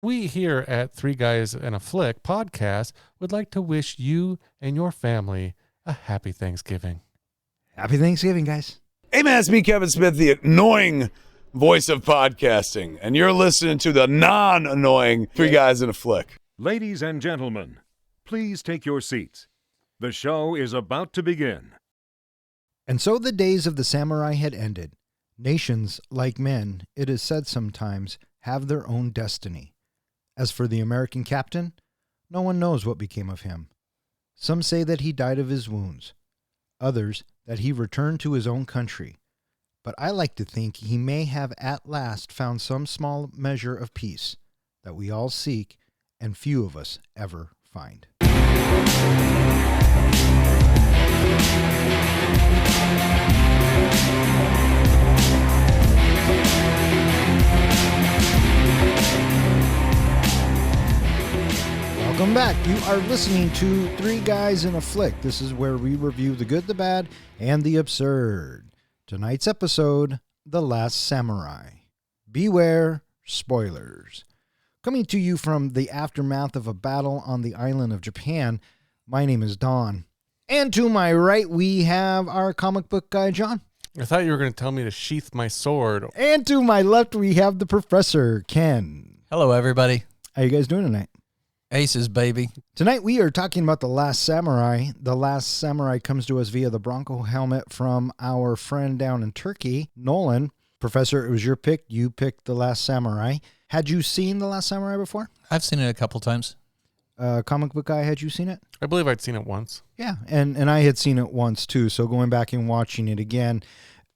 We here at Three Guys and a Flick podcast would like to wish you and your family a happy Thanksgiving. Happy Thanksgiving, guys. Hey man, it's me, Kevin Smith, the annoying voice of podcasting, and you're listening to the non-annoying Three Guys in a Flick. Ladies and gentlemen, please take your seats. The show is about to begin. And so the days of the samurai had ended. Nations, like men, it is said sometimes, have their own destiny. As for the American captain, no one knows what became of him. Some say that he died of his wounds. Others, that he returned to his own country. But I like to think he may have at last found some small measure of peace that we all seek and few of us ever find. Welcome back. You are listening to Three Guys in a Flick. This is where we review the good, the bad, and the absurd. Tonight's episode, The Last Samurai. Beware spoilers. Coming to you from the aftermath of a battle on the island of Japan, my name is Don. And to my right, we have our comic book guy, John. I thought you were going to tell me to sheath my sword. And to my left, we have the professor, Ken. Hello, everybody. How you guys doing tonight? Aces, baby. Tonight we are talking about The Last Samurai. The Last Samurai comes to us via the Bronco helmet from our friend down in Turkey, Nolan. Professor, it was your pick. You picked The Last Samurai. Had you seen The Last Samurai before? I've seen it a couple times. Comic book guy, had you seen it? I believe I'd seen it once. Yeah, and I had seen it once too. So going back and watching it again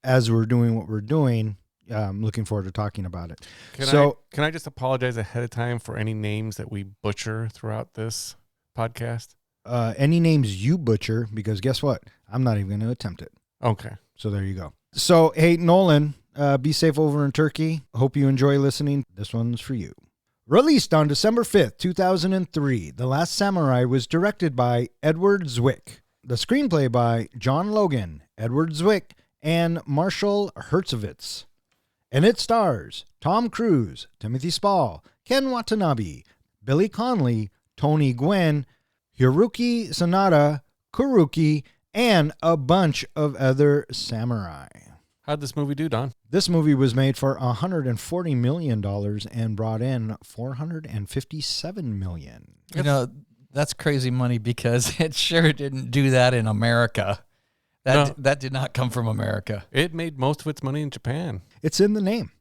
as we're doing what we're doing, I'm looking forward to talking about it. Can I just apologize ahead of time for any names that we butcher throughout this podcast? Any names you butcher, because guess what? I'm not even going to attempt it. Okay. So there you go. So, hey, Nolan, be safe over in Turkey. Hope you enjoy listening. This one's for you. Released on December 5th, 2003, The Last Samurai was directed by Edward Zwick. The screenplay by John Logan, Edward Zwick, and Marshall Hertzovitz. And it stars Tom Cruise, Timothy Spall, Ken Watanabe, Billy Connolly, Tony Gwynn, Hiroki Sanada, Kuruki, and a bunch of other samurai. How'd this movie do, Don? This movie was made for $140 million and brought in $457 million. You know, that's crazy money because it sure didn't do that in America. That did not come from America. It made most of its money in Japan. It's in the name.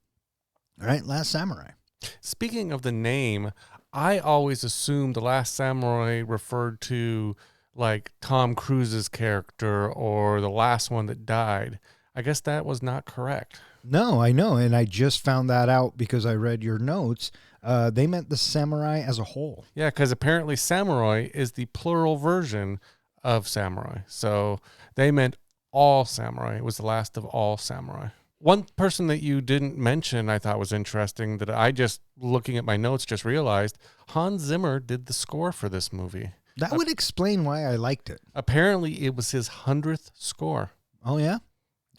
All right, Last Samurai. Speaking of the name, I always assumed The Last Samurai referred to like Tom Cruise's character or the last one that died. I guess that was not correct. No, I know, and I just found that out because I read your notes. They meant the samurai as a whole. Yeah, because apparently samurai is the plural version of samurai. So they meant all samurai. It was the last of all samurai. One person that you didn't mention I thought was interesting that I just, looking at my notes, just realized Hans Zimmer did the score for this movie. That would explain why I liked it. Apparently it was his 100th score. Oh, yeah?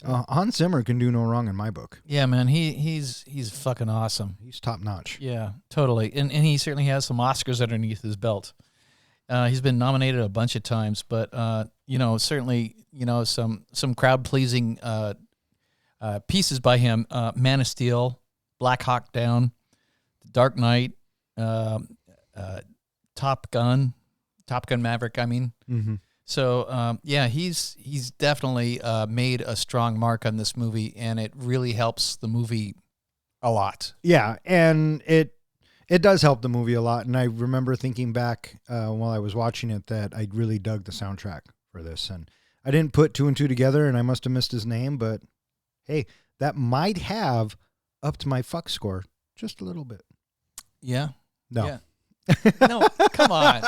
Hans Zimmer can do no wrong in my book. Yeah, man, he's fucking awesome. He's top notch. Yeah, totally. And he certainly has some Oscars underneath his belt. He's been nominated a bunch of times, but certainly, some crowd pleasing pieces by him. Man of Steel, Black Hawk Down, Dark Knight, Top Gun Maverick, I mean. Mm-hmm. So, he's definitely made a strong mark on this movie, and it really helps the movie a lot. Yeah, and it does help the movie a lot. And I remember thinking back while I was watching it that I really dug the soundtrack for this. And I didn't put two and two together, and I must have missed his name. But, hey, that might have upped my fuck score just a little bit. Yeah? No. Yeah. No, come on.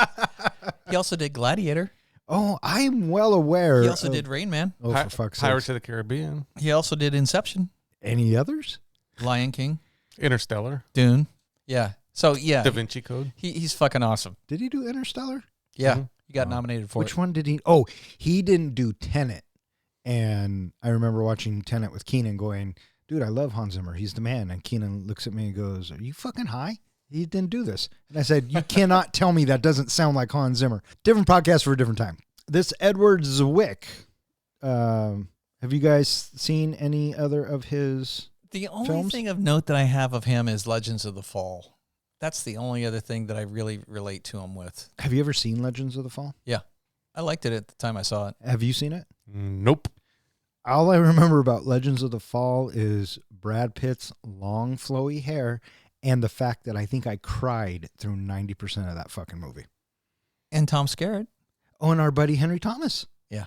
He also did Gladiator. Oh, I'm well aware. He also did Rain Man. Oh, for fuck's sake. Pirates of the Caribbean. He also did Inception. Any others? Lion King. Interstellar. Dune. Yeah. So, yeah. Da Vinci Code. He's fucking awesome. Did he do Interstellar? Yeah. Mm-hmm. He got nominated for it. Which one did he? Oh, he didn't do Tenet. And I remember watching Tenet with Keenan going, dude, I love Hans Zimmer. He's the man. And Keenan looks at me and goes, are you fucking high? He didn't do this. And I said, you cannot tell me that doesn't sound like Hans Zimmer. Different podcast for a different time. This Edward Zwick, have you guys seen any other of his The only films? thing of note that I have of him is Legends of the Fall. That's the only other thing that I really relate to him with. Have you ever seen Legends of the Fall? Yeah. I liked it at the time I saw it. Have you seen it? Nope. All I remember about Legends of the Fall is Brad Pitt's long, flowy hair and the fact that I think I cried through 90% of that fucking movie. And Tom Skerritt. Oh, and our buddy Henry Thomas. Yeah.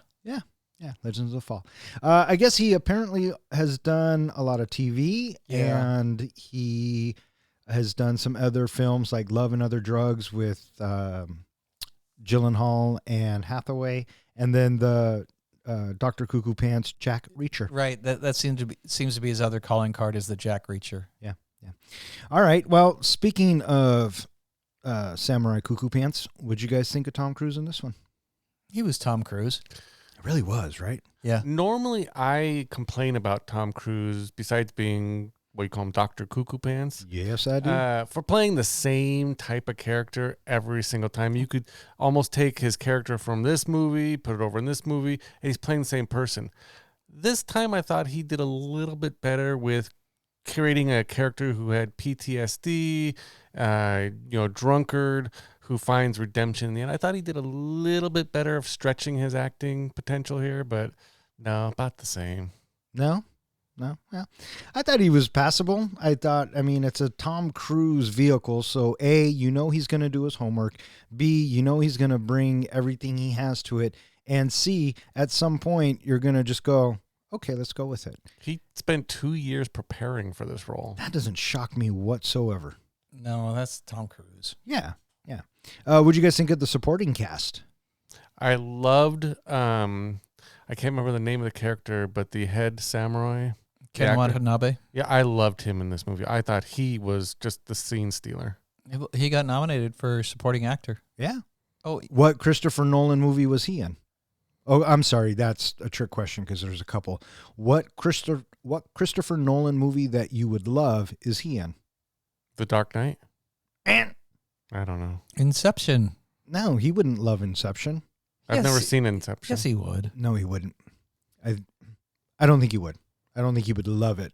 Yeah, Legends of the Fall. I guess he apparently has done a lot of TV, and he has done some other films like Love and Other Drugs with Gyllenhaal and Hathaway, and then the Dr. Cuckoo Pants Jack Reacher. Right. That seems to be his other calling card is the Jack Reacher. Yeah. All right. Well, speaking of Samurai Cuckoo Pants, what'd you guys think of Tom Cruise in this one? He was Tom Cruise. It really was, right? Yeah. Normally, I complain about Tom Cruise, besides being what you call him, Dr. Cuckoo Pants, Yes, I do. for playing the same type of character every single time. You could almost take his character from this movie, put it over in this movie, and he's playing the same person. This time, I thought he did a little bit better with creating a character who had PTSD, drunkard, who finds redemption in the end. I thought he did a little bit better of stretching his acting potential here, but no, about the same. No. Yeah. I thought he was passable. It's a Tom Cruise vehicle. So A, he's going to do his homework. B, he's going to bring everything he has to it. And C, at some point, you're going to just go, okay, let's go with it. He spent 2 years preparing for this role. That doesn't shock me whatsoever. No, that's Tom Cruise. Yeah. What'd you guys think of the supporting cast? I loved, I can't remember the name of the character, but the head samurai. Ken Watanabe. Yeah, I loved him in this movie. I thought he was just the scene stealer. He got nominated for supporting actor. Yeah. Oh, What Christopher Nolan movie was he in? Oh, I'm sorry. That's a trick question because there's a couple. What Christopher Nolan movie that you would love is he in? The Dark Knight? And I don't know. Inception. no, he wouldn't love Inception. I've Yes, never seen Inception. Yes, he would. No, he wouldn't. I don't think he would. I don't think he would love it.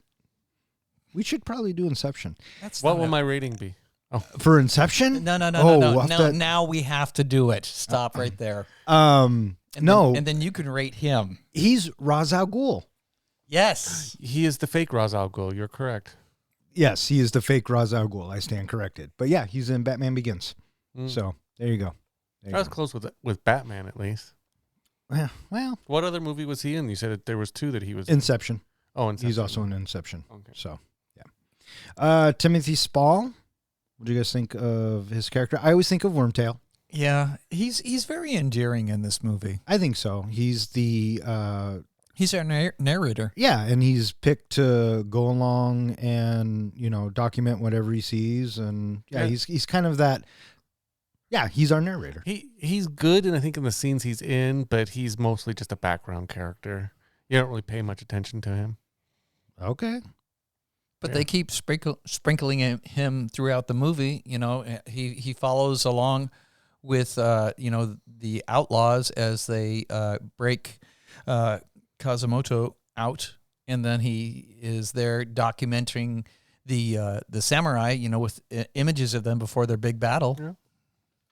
We should probably do Inception. That's What not will a- my rating be? For Inception? No. Oh, No. we'll have to- Now we have to do it. Stop right there. No. And then you can rate him. He's Ra's al Ghul. Yes. He is the fake Ra's al Ghul. You're correct. Yes, he is the fake Ra's al Ghul. I stand corrected. But yeah, he's in Batman Begins. Mm. So there you go. I was close with Batman, at least. Well, What other movie was he in? You said that there was two that he was Inception. Oh, Inception. He's also in Inception. Okay. So, yeah. Timothy Spall. What do you guys think of his character? I always think of Wormtail. Yeah. He's very endearing in this movie. I think so. He's the He's our narrator. yeah, and he's picked to go along and document whatever he sees, and Yeah. he's kind of that. Yeah, he's our narrator. He's good, and I think in the scenes he's in, but he's mostly just a background character. You don't really pay much attention to him. Okay. But Yeah. they keep sprinkling him throughout the movie. He follows along with the outlaws as they break Kazumoto out, and then he is there documenting the samurai. With images of them before their big battle. Yeah.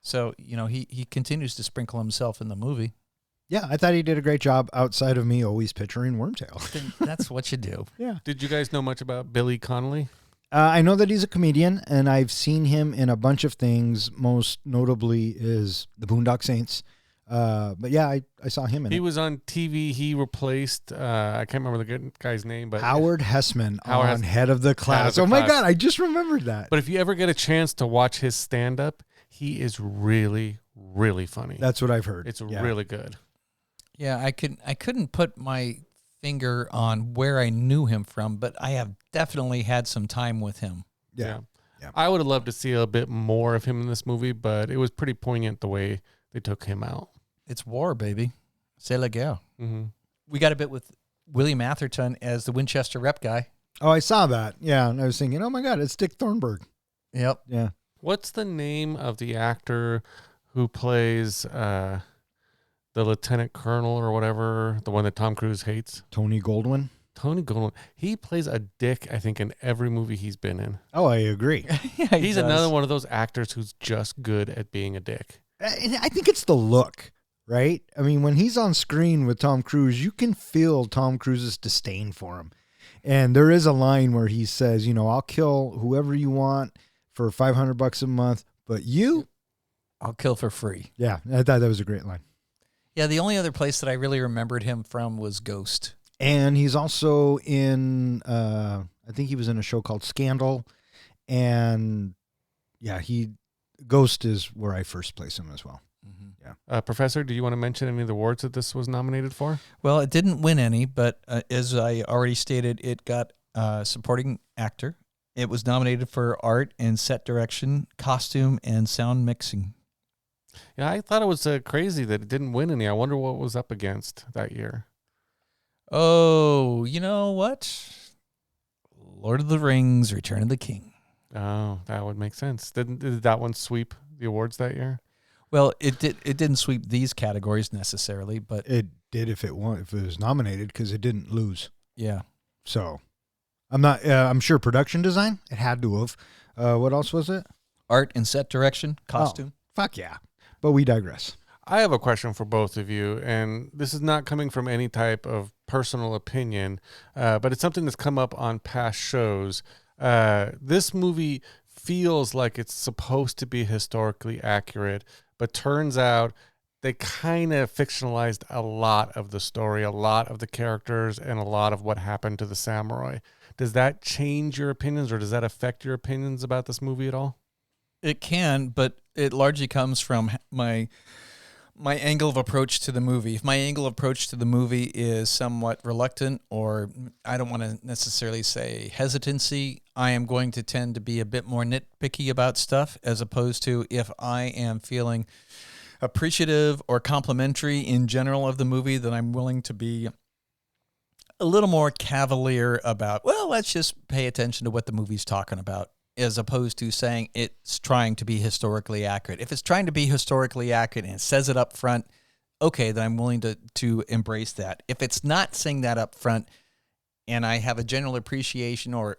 So he continues to sprinkle himself in the movie. Yeah, I thought he did a great job outside of me always picturing Wormtail. Then that's what you do. Yeah. Did you guys know much about Billy Connolly? I know that he's a comedian, and I've seen him in a bunch of things. Most notably is the Boondock Saints. But yeah, I saw him in He it. was on TV. He replaced, I can't remember the good guy's name, but Howard Hessman Howard on Hess- Head of the Class. the Oh my Class. God, I just remembered that. But if you ever get a chance to watch his stand-up, he is really, really funny. That's what I've heard. It's Yeah. really good. Yeah, I couldn't put my finger on where I knew him from, but I have definitely had some time with him. Yeah. Yeah. I would have loved to see a bit more of him in this movie, but it was pretty poignant the way they took him out. It's war, baby. C'est la guerre. Mm-hmm. We got a bit with William Atherton as the Winchester rep guy. Oh, I saw that. Yeah, and I was thinking, oh my God, it's Dick Thornburg. Yep. Yeah. What's the name of the actor who plays the lieutenant colonel or whatever, the one that Tom Cruise hates? Tony Goldwyn. Tony Goldwyn. He plays a dick, I think, in every movie he's been in. Oh, I agree. Yeah, He's another one of those actors who's just good at being a dick. And I think it's the look, right? I mean, when he's on screen with Tom Cruise, you can feel Tom Cruise's disdain for him. And there is a line where he says, you know, I'll kill whoever you want for $500 a month, but you, I'll kill for free. yeah, I thought that was a great line. Yeah, the only other place that I really remembered him from was Ghost. And he's also in, I think he was in a show called Scandal. And yeah, Ghost is where I first place him as well. Professor, do you want to mention any of the awards that this was nominated for? Well, it didn't win any, but as I already stated, it got supporting actor. It was nominated for art and set direction, costume, and sound mixing. Yeah, I thought it was crazy that it didn't win any. I wonder what it was up against that year. Oh, you know what? Lord of the Rings, Return of the King. Oh, that would make sense. Did that one sweep the awards that year? Well, it didn't sweep these categories necessarily, but It did if it was nominated because it didn't lose. yeah. So I'm sure production design, it had to have. What else was it? Art and set direction, costume. Fuck yeah. But we digress. I have a question for both of you, and this is not coming from any type of personal opinion, but it's something that's come up on past shows. This movie feels like it's supposed to be historically accurate, but turns out they kind of fictionalized a lot of the story, a lot of the characters, and a lot of what happened to the samurai. Does that change your opinions, or does that affect your opinions about this movie at all? It can, but it largely comes from my angle of approach to the movie. If my angle of approach to the movie is somewhat reluctant, or I don't want to necessarily say hesitancy, I am going to tend to be a bit more nitpicky about stuff, as opposed to if I am feeling appreciative or complimentary in general of the movie, then I'm willing to be a little more cavalier about, well, let's just pay attention to what the movie's talking about, as opposed to saying it's trying to be historically accurate. If it's trying to be historically accurate and it says it up front, okay, then I'm willing to embrace that. If it's not saying that up front and I have a general appreciation or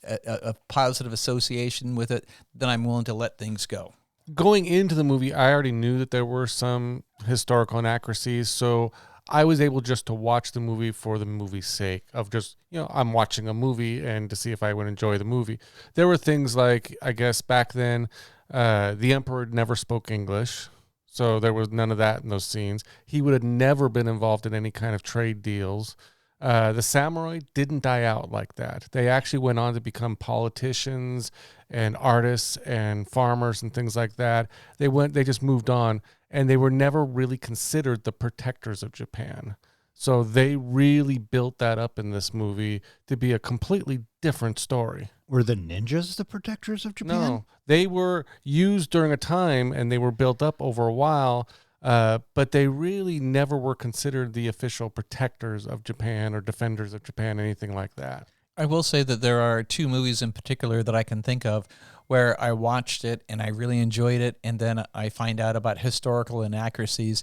a positive association with it, then I'm willing to let things go. Going into the movie, I already knew that there were some historical inaccuracies, so I was able just to watch the movie for the movie's sake of just, I'm watching a movie and to see if I would enjoy the movie. There were things like, I guess back then, the Emperor never spoke English, so there was none of that in those scenes. He would have never been involved in any kind of trade deals. The samurai didn't die out like that. They actually went on to become politicians and artists and farmers and things like that. They just moved on, and they were never really considered the protectors of Japan. So they really built that up in this movie to be a completely different story. Were the ninjas the protectors of Japan? No, they were used during a time and they were built up over a while, but they really never were considered the official protectors of Japan or defenders of Japan, anything like that. I will say that there are two movies in particular that I can think of where I watched it and I really enjoyed it, and then I find out about historical inaccuracies,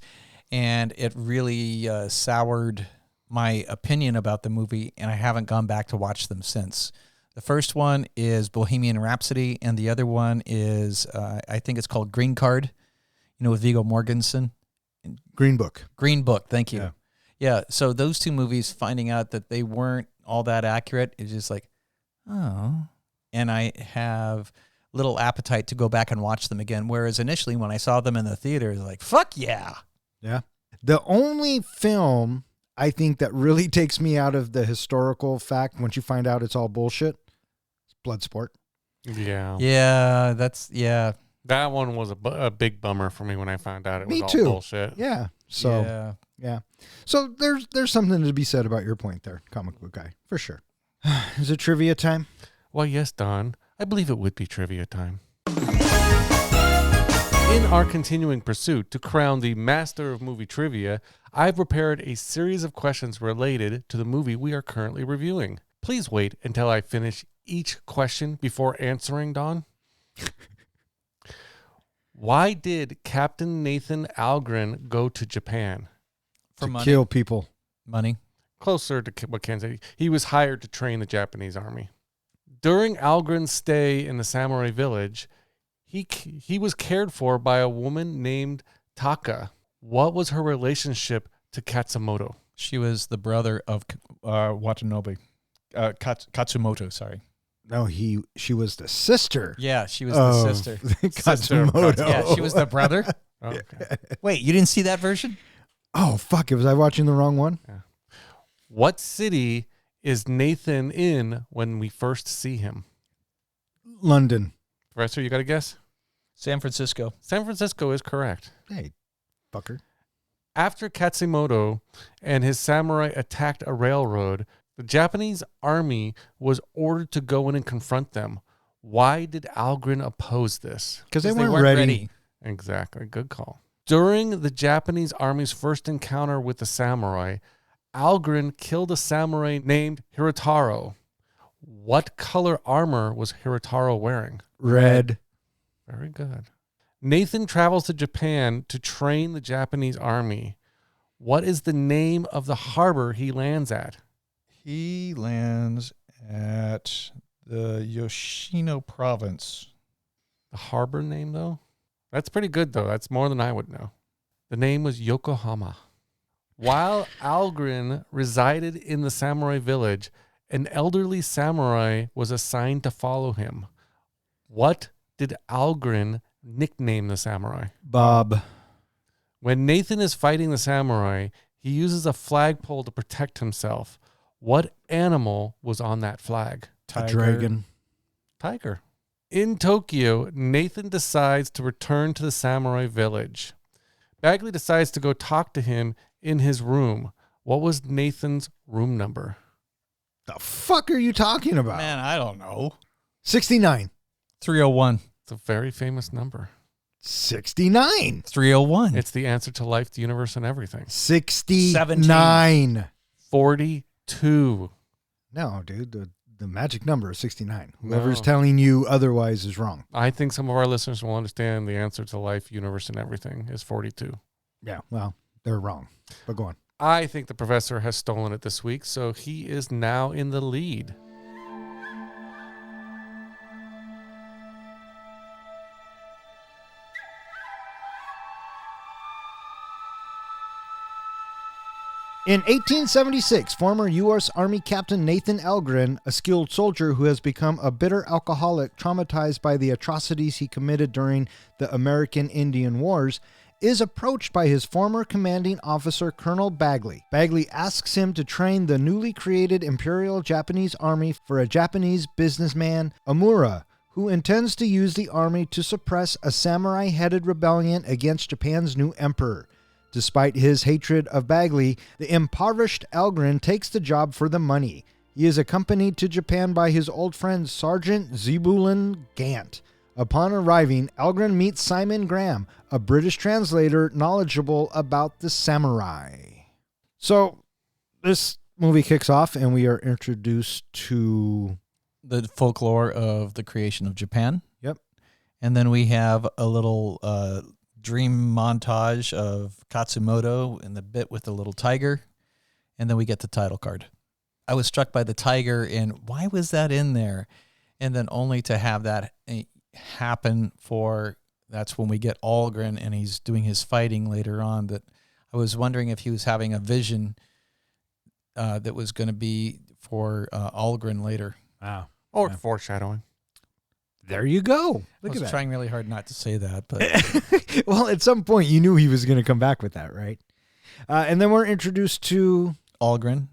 and it really soured my opinion about the movie, and I haven't gone back to watch them since. The first one is Bohemian Rhapsody, and the other one is, I think it's called Green Card, with Viggo Mortensen. Green Book. Green Book, thank you. Yeah, so those two movies, finding out that they weren't all that accurate, is just like, oh. And I have little appetite to go back and watch them again, whereas initially when I saw them in the theater, it was like, fuck yeah. Yeah. The only film I think that really takes me out of the historical fact, once you find out it's all bullshit, is Bloodsport. Yeah. Yeah, That one was a big bummer for me when I found out it was Me all too. bullshit. Yeah. So, yeah. So there's something to be said about your point there, comic book guy, for sure. Is it trivia time? Well, yes, Don. I believe it would be trivia time. In our continuing pursuit to crown the master of movie trivia, I've prepared a series of questions related to the movie we are currently reviewing. Please wait until I finish each question before answering, Don. Why did Captain Nathan Algren go to Japan? For To money. kill people. Money. Closer to what Ken said. He was hired to train the Japanese army. During Algren's stay in the samurai village, he was cared for by a woman named Taka. What was her relationship to Katsumoto? She was the brother of Watanabe. Katsumoto, sorry. No, she was the sister. Yeah, she was the of sister. Katsumoto. Yeah, she was the brother. Oh, okay. Wait, you didn't see that version? Oh, fuck. Was I watching the wrong one? What city is Nathan in when we first see him? London. Professor, you got to guess? San Francisco. San Francisco is correct. Hey, fucker. After Katsumoto and his samurai attacked a railroad, the Japanese army was ordered to go in and confront them. Why did Algren oppose this? Because they weren't ready. Exactly. Good call. During the Japanese army's first encounter with the samurai, Algren killed a samurai named Hirotaro. What color armor was Hirotaro wearing? Red. Very good. Nathan travels to Japan to train the Japanese army. What is the name of the harbor he lands at? He lands at the Yoshino province. The harbor name, though? That's pretty good, though. That's more than I would know. The name was Yokohama. While Algren resided in the samurai village, an elderly samurai was assigned to follow him. What did Algren nickname the samurai? Bob. When Nathan is fighting the samurai, he uses a flagpole to protect himself. What animal was on that flag? A dragon. Tiger. In Tokyo, Nathan decides to return to the samurai village. Bagley decides to go talk to him in his room. What was Nathan's room number? The fuck are you talking about? Man, I don't know. 69. 301. It's a very famous number. 69. 301. It's the answer to life, the universe, and everything. 69. 42. No, dude. The magic number is 69. Whoever's No. telling you otherwise is wrong. I think some of our listeners will understand the answer to life, universe, and everything is 42. Yeah, well, they're wrong. But go on. I think the professor has stolen it this week, so he is now in the lead. In 1876, former U.S. Army Captain Nathan Algren, a skilled soldier who has become a bitter alcoholic traumatized by the atrocities he committed during the American Indian Wars, is approached by his former commanding officer, Colonel Bagley. Bagley asks him to train the newly created Imperial Japanese Army for a Japanese businessman, Amura, who intends to use the army to suppress a samurai-headed rebellion against Japan's new emperor. Despite his hatred of Bagley, the impoverished Algren takes the job for the money. He is accompanied to Japan by his old friend Sergeant Zebulon Gant. Upon arriving, Algren meets Simon Graham, a British translator knowledgeable about the samurai. So, this movie kicks off and we are introduced to the folklore of the creation of Japan. Yep. And then we have a little dream montage of Katsumoto and the bit with the little tiger. And then we get the title card. I was struck by the tiger and why was that in there? And then only to have that happen that's when we get Algren and he's doing his fighting later on, that I was wondering if he was having a vision that was going to be for Algren later. Wow. Or foreshadowing. There you go. I Look was at that. trying really hard not to say that, but Well, at some point you knew he was going to come back with that, right? And then we're introduced to Algren.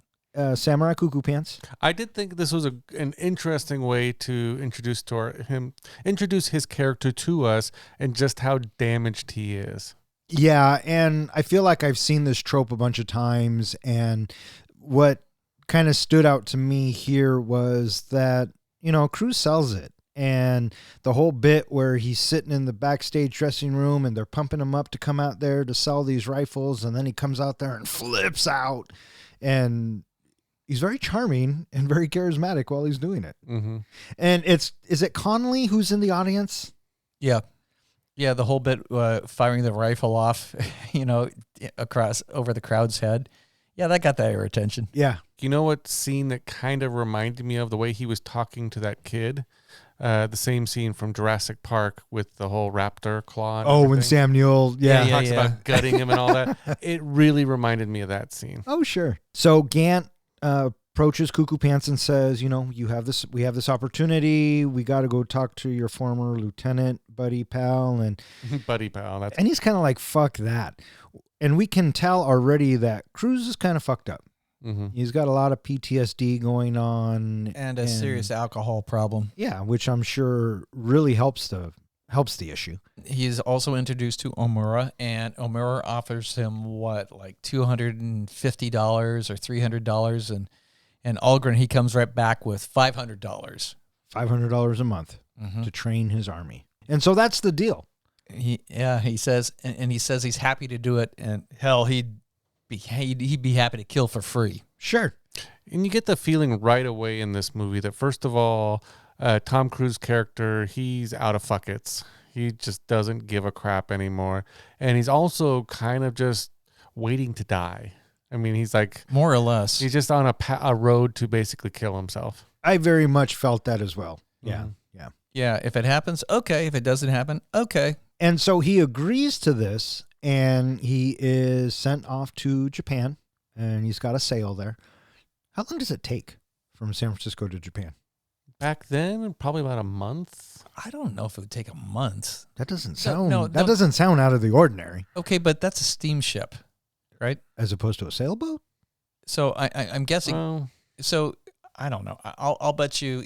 Samurai Cuckoo Pants. I did think this was an interesting way to introduce his character to us and just how damaged he is. Yeah, and I feel like I've seen this trope a bunch of times, and what kind of stood out to me here was that, Cruz sells it. And the whole bit where he's sitting in the backstage dressing room and they're pumping him up to come out there to sell these rifles, and then he comes out there and flips out. And he's very charming and very charismatic while he's doing it. Mm-hmm. And is it Connolly who's in the audience? Yeah. Yeah, the whole bit firing the rifle off, across over the crowd's head. Yeah, that got their attention. Yeah. You know what scene that kind of reminded me of the way he was talking to that kid? The same scene from Jurassic Park with the whole raptor claw. And Oh, when everything. Sam Neill, yeah. Talks about gutting him and all that. It really reminded me of that scene. Oh, sure. So Gant approaches Cuckoo Pants and says, we have this opportunity. We got to go talk to your former lieutenant, buddy pal. And Buddy pal. and he's kind of like, fuck that. And we can tell already that Cruz is kind of fucked up. Mm-hmm. He's got a lot of PTSD going on. And a serious alcohol problem. Yeah, which I'm sure really helps the issue. He's also introduced to Omura, and Omura offers him like $250 or $300, and Algren, he comes right back with $500. $500 a month to train his army. And so that's the deal. He says, and he says he's happy to do it, and hell, he'd be happy to kill for free. Sure. And you get the feeling right away in this movie that, first of all, Tom Cruise's character, he's out of fuckets. He just doesn't give a crap anymore. And he's also kind of just waiting to die. I mean, he's like... More or less. He's just on a road to basically kill himself. I very much felt that as well. Yeah, Mm-hmm. yeah. Yeah, if it happens, okay. If it doesn't happen, okay. And so he agrees to this, and he is sent off to Japan, and he's got a sail there. How long does it take from San Francisco to Japan? Back then, probably about a month. I don't know if it would take a month. That doesn't sound no. doesn't sound out of the ordinary. Okay, but that's a steamship, right? As opposed to a sailboat? So I'm guessing. Well, So I don't know. I'll bet you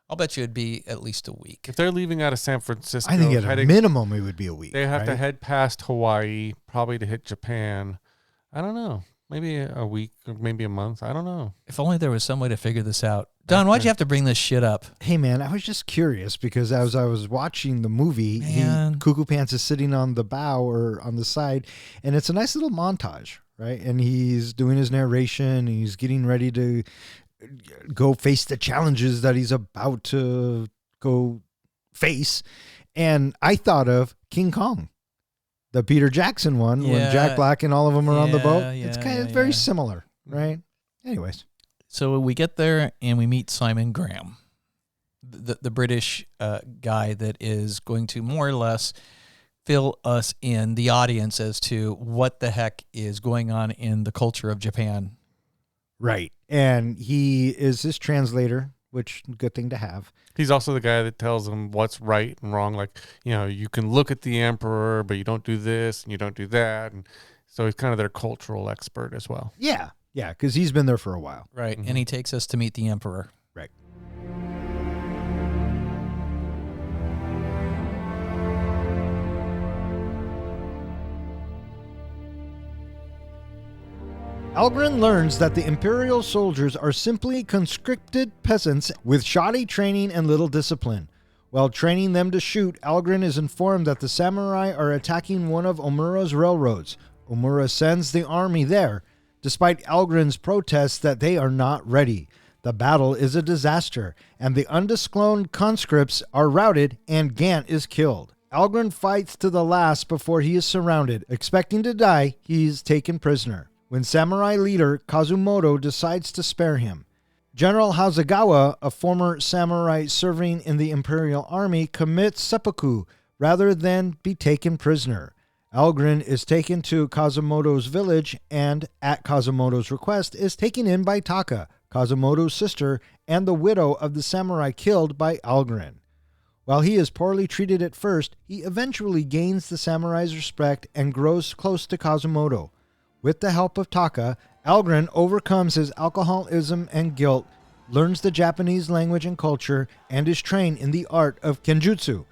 it'd be at least a week. if they're leaving out of San Francisco, I think at a minimum it would be a week. they have to right? head past Hawaii, probably to hit Japan. I don't know. Maybe a week or maybe a month. I don't know. If only there was some way to figure this out. Don, why'd you have to bring this shit up? Hey man, I was just curious because as I was watching the movie, Man. Cuckoo Pants is sitting on the bow or on the side, and it's a nice little montage, right? And he's doing his narration, and he's getting ready to go face the challenges that he's about to go face. And I thought of King Kong, the Peter Jackson one, when Yeah. Jack Black and all of them are on the boat. Yeah, It's yeah, very yeah. similar, right? Anyways. So we get there and we meet Simon Graham, the British guy that is going to more or less fill us in, the audience, as to what the heck is going on in the culture of Japan. Right. And he is his translator, which good thing to have. He's also the guy that tells them what's right and wrong. Like, you can look at the emperor, but you don't do this and you don't do that. And so he's kind of their cultural expert as well. Yeah. Yeah, because he's been there for a while. Right. And he takes us to meet the emperor. Right. Algren learns that the Imperial soldiers are simply conscripted peasants with shoddy training and little discipline. While training them to shoot, Algren is informed that the samurai are attacking one of Omura's railroads. Omura sends the army there, despite Algren's protests that they are not ready. The battle is a disaster, and the undisclosed conscripts are routed and Gant is killed. Algren fights to the last before he is surrounded. Expecting to die, he is taken prisoner, when samurai leader Kazumoto decides to spare him. General Hasegawa, a former samurai serving in the Imperial Army, commits seppuku rather than be taken prisoner. Algren is taken to Kazumoto's village and, at Kazumoto's request, is taken in by Taka, Kazumoto's sister, and the widow of the samurai killed by Algren. While he is poorly treated at first, he eventually gains the samurai's respect and grows close to Kazumoto. With the help of Taka, Algren overcomes his alcoholism and guilt, learns the Japanese language and culture, and is trained in the art of kenjutsu.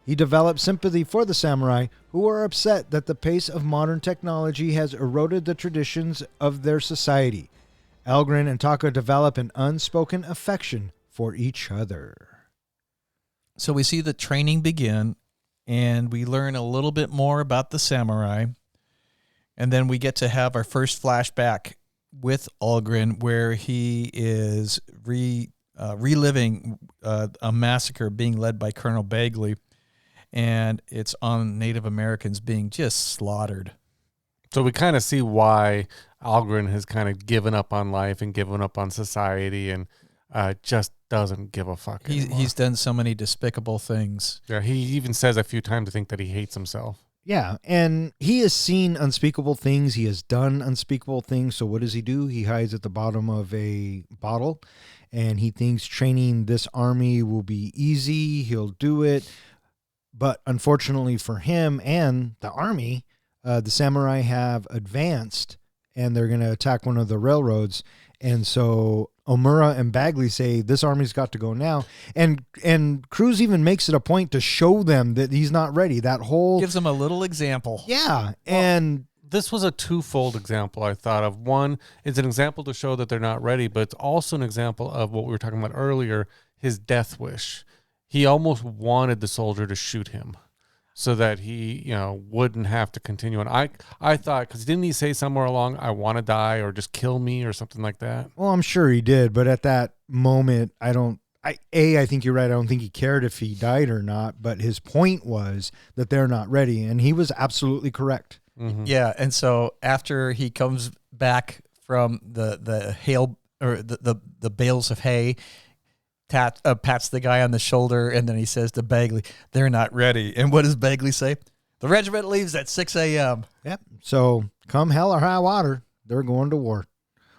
He develops sympathy for the samurai, who are upset that the pace of modern technology has eroded the traditions of their society. Algren and Taka develop an unspoken affection for each other. So we see the training begin, and we learn a little bit more about the samurai. And then we get to have our first flashback with Algren, where he is reliving a massacre being led by Colonel Bagley. and it's on Native Americans being just slaughtered. So we kind of see why Algren has kind of given up on life and given up on society and just doesn't give a fuck anymore. He's done so many despicable things. Yeah, he even says a few times, I think, that he hates himself. Yeah, and he has seen unspeakable things. He has done unspeakable things. So what does he do? He hides at the bottom of a bottle, and he thinks training this army will be easy. He'll do it. But unfortunately for him and the army, the samurai have advanced, and they're going to attack one of the railroads. And so Omura and Bagley say, this army's got to go now. And Cruz even makes it a point to show them that he's not ready. That whole... Gives them a little example. Yeah, and... This was a twofold example I thought of. One, it's an example to show that they're not ready, but it's also an example of what we were talking about earlier, his death wish. He almost wanted the soldier to shoot him so that he, wouldn't have to continue. And I thought, because didn't he say somewhere along, I want to die or just kill me or something like that? Well, I'm sure he did, but at that moment, I think you're right. I don't think he cared if he died or not, but his point was that they're not ready, and he was absolutely correct. Mm-hmm. Yeah, and so after he comes back from the hail or the bales of hay, pats the guy on the shoulder, and then he says to Bagley, "They're not ready." And what does Bagley say? The regiment leaves at 6 a.m. Yep. So come hell or high water, they're going to war.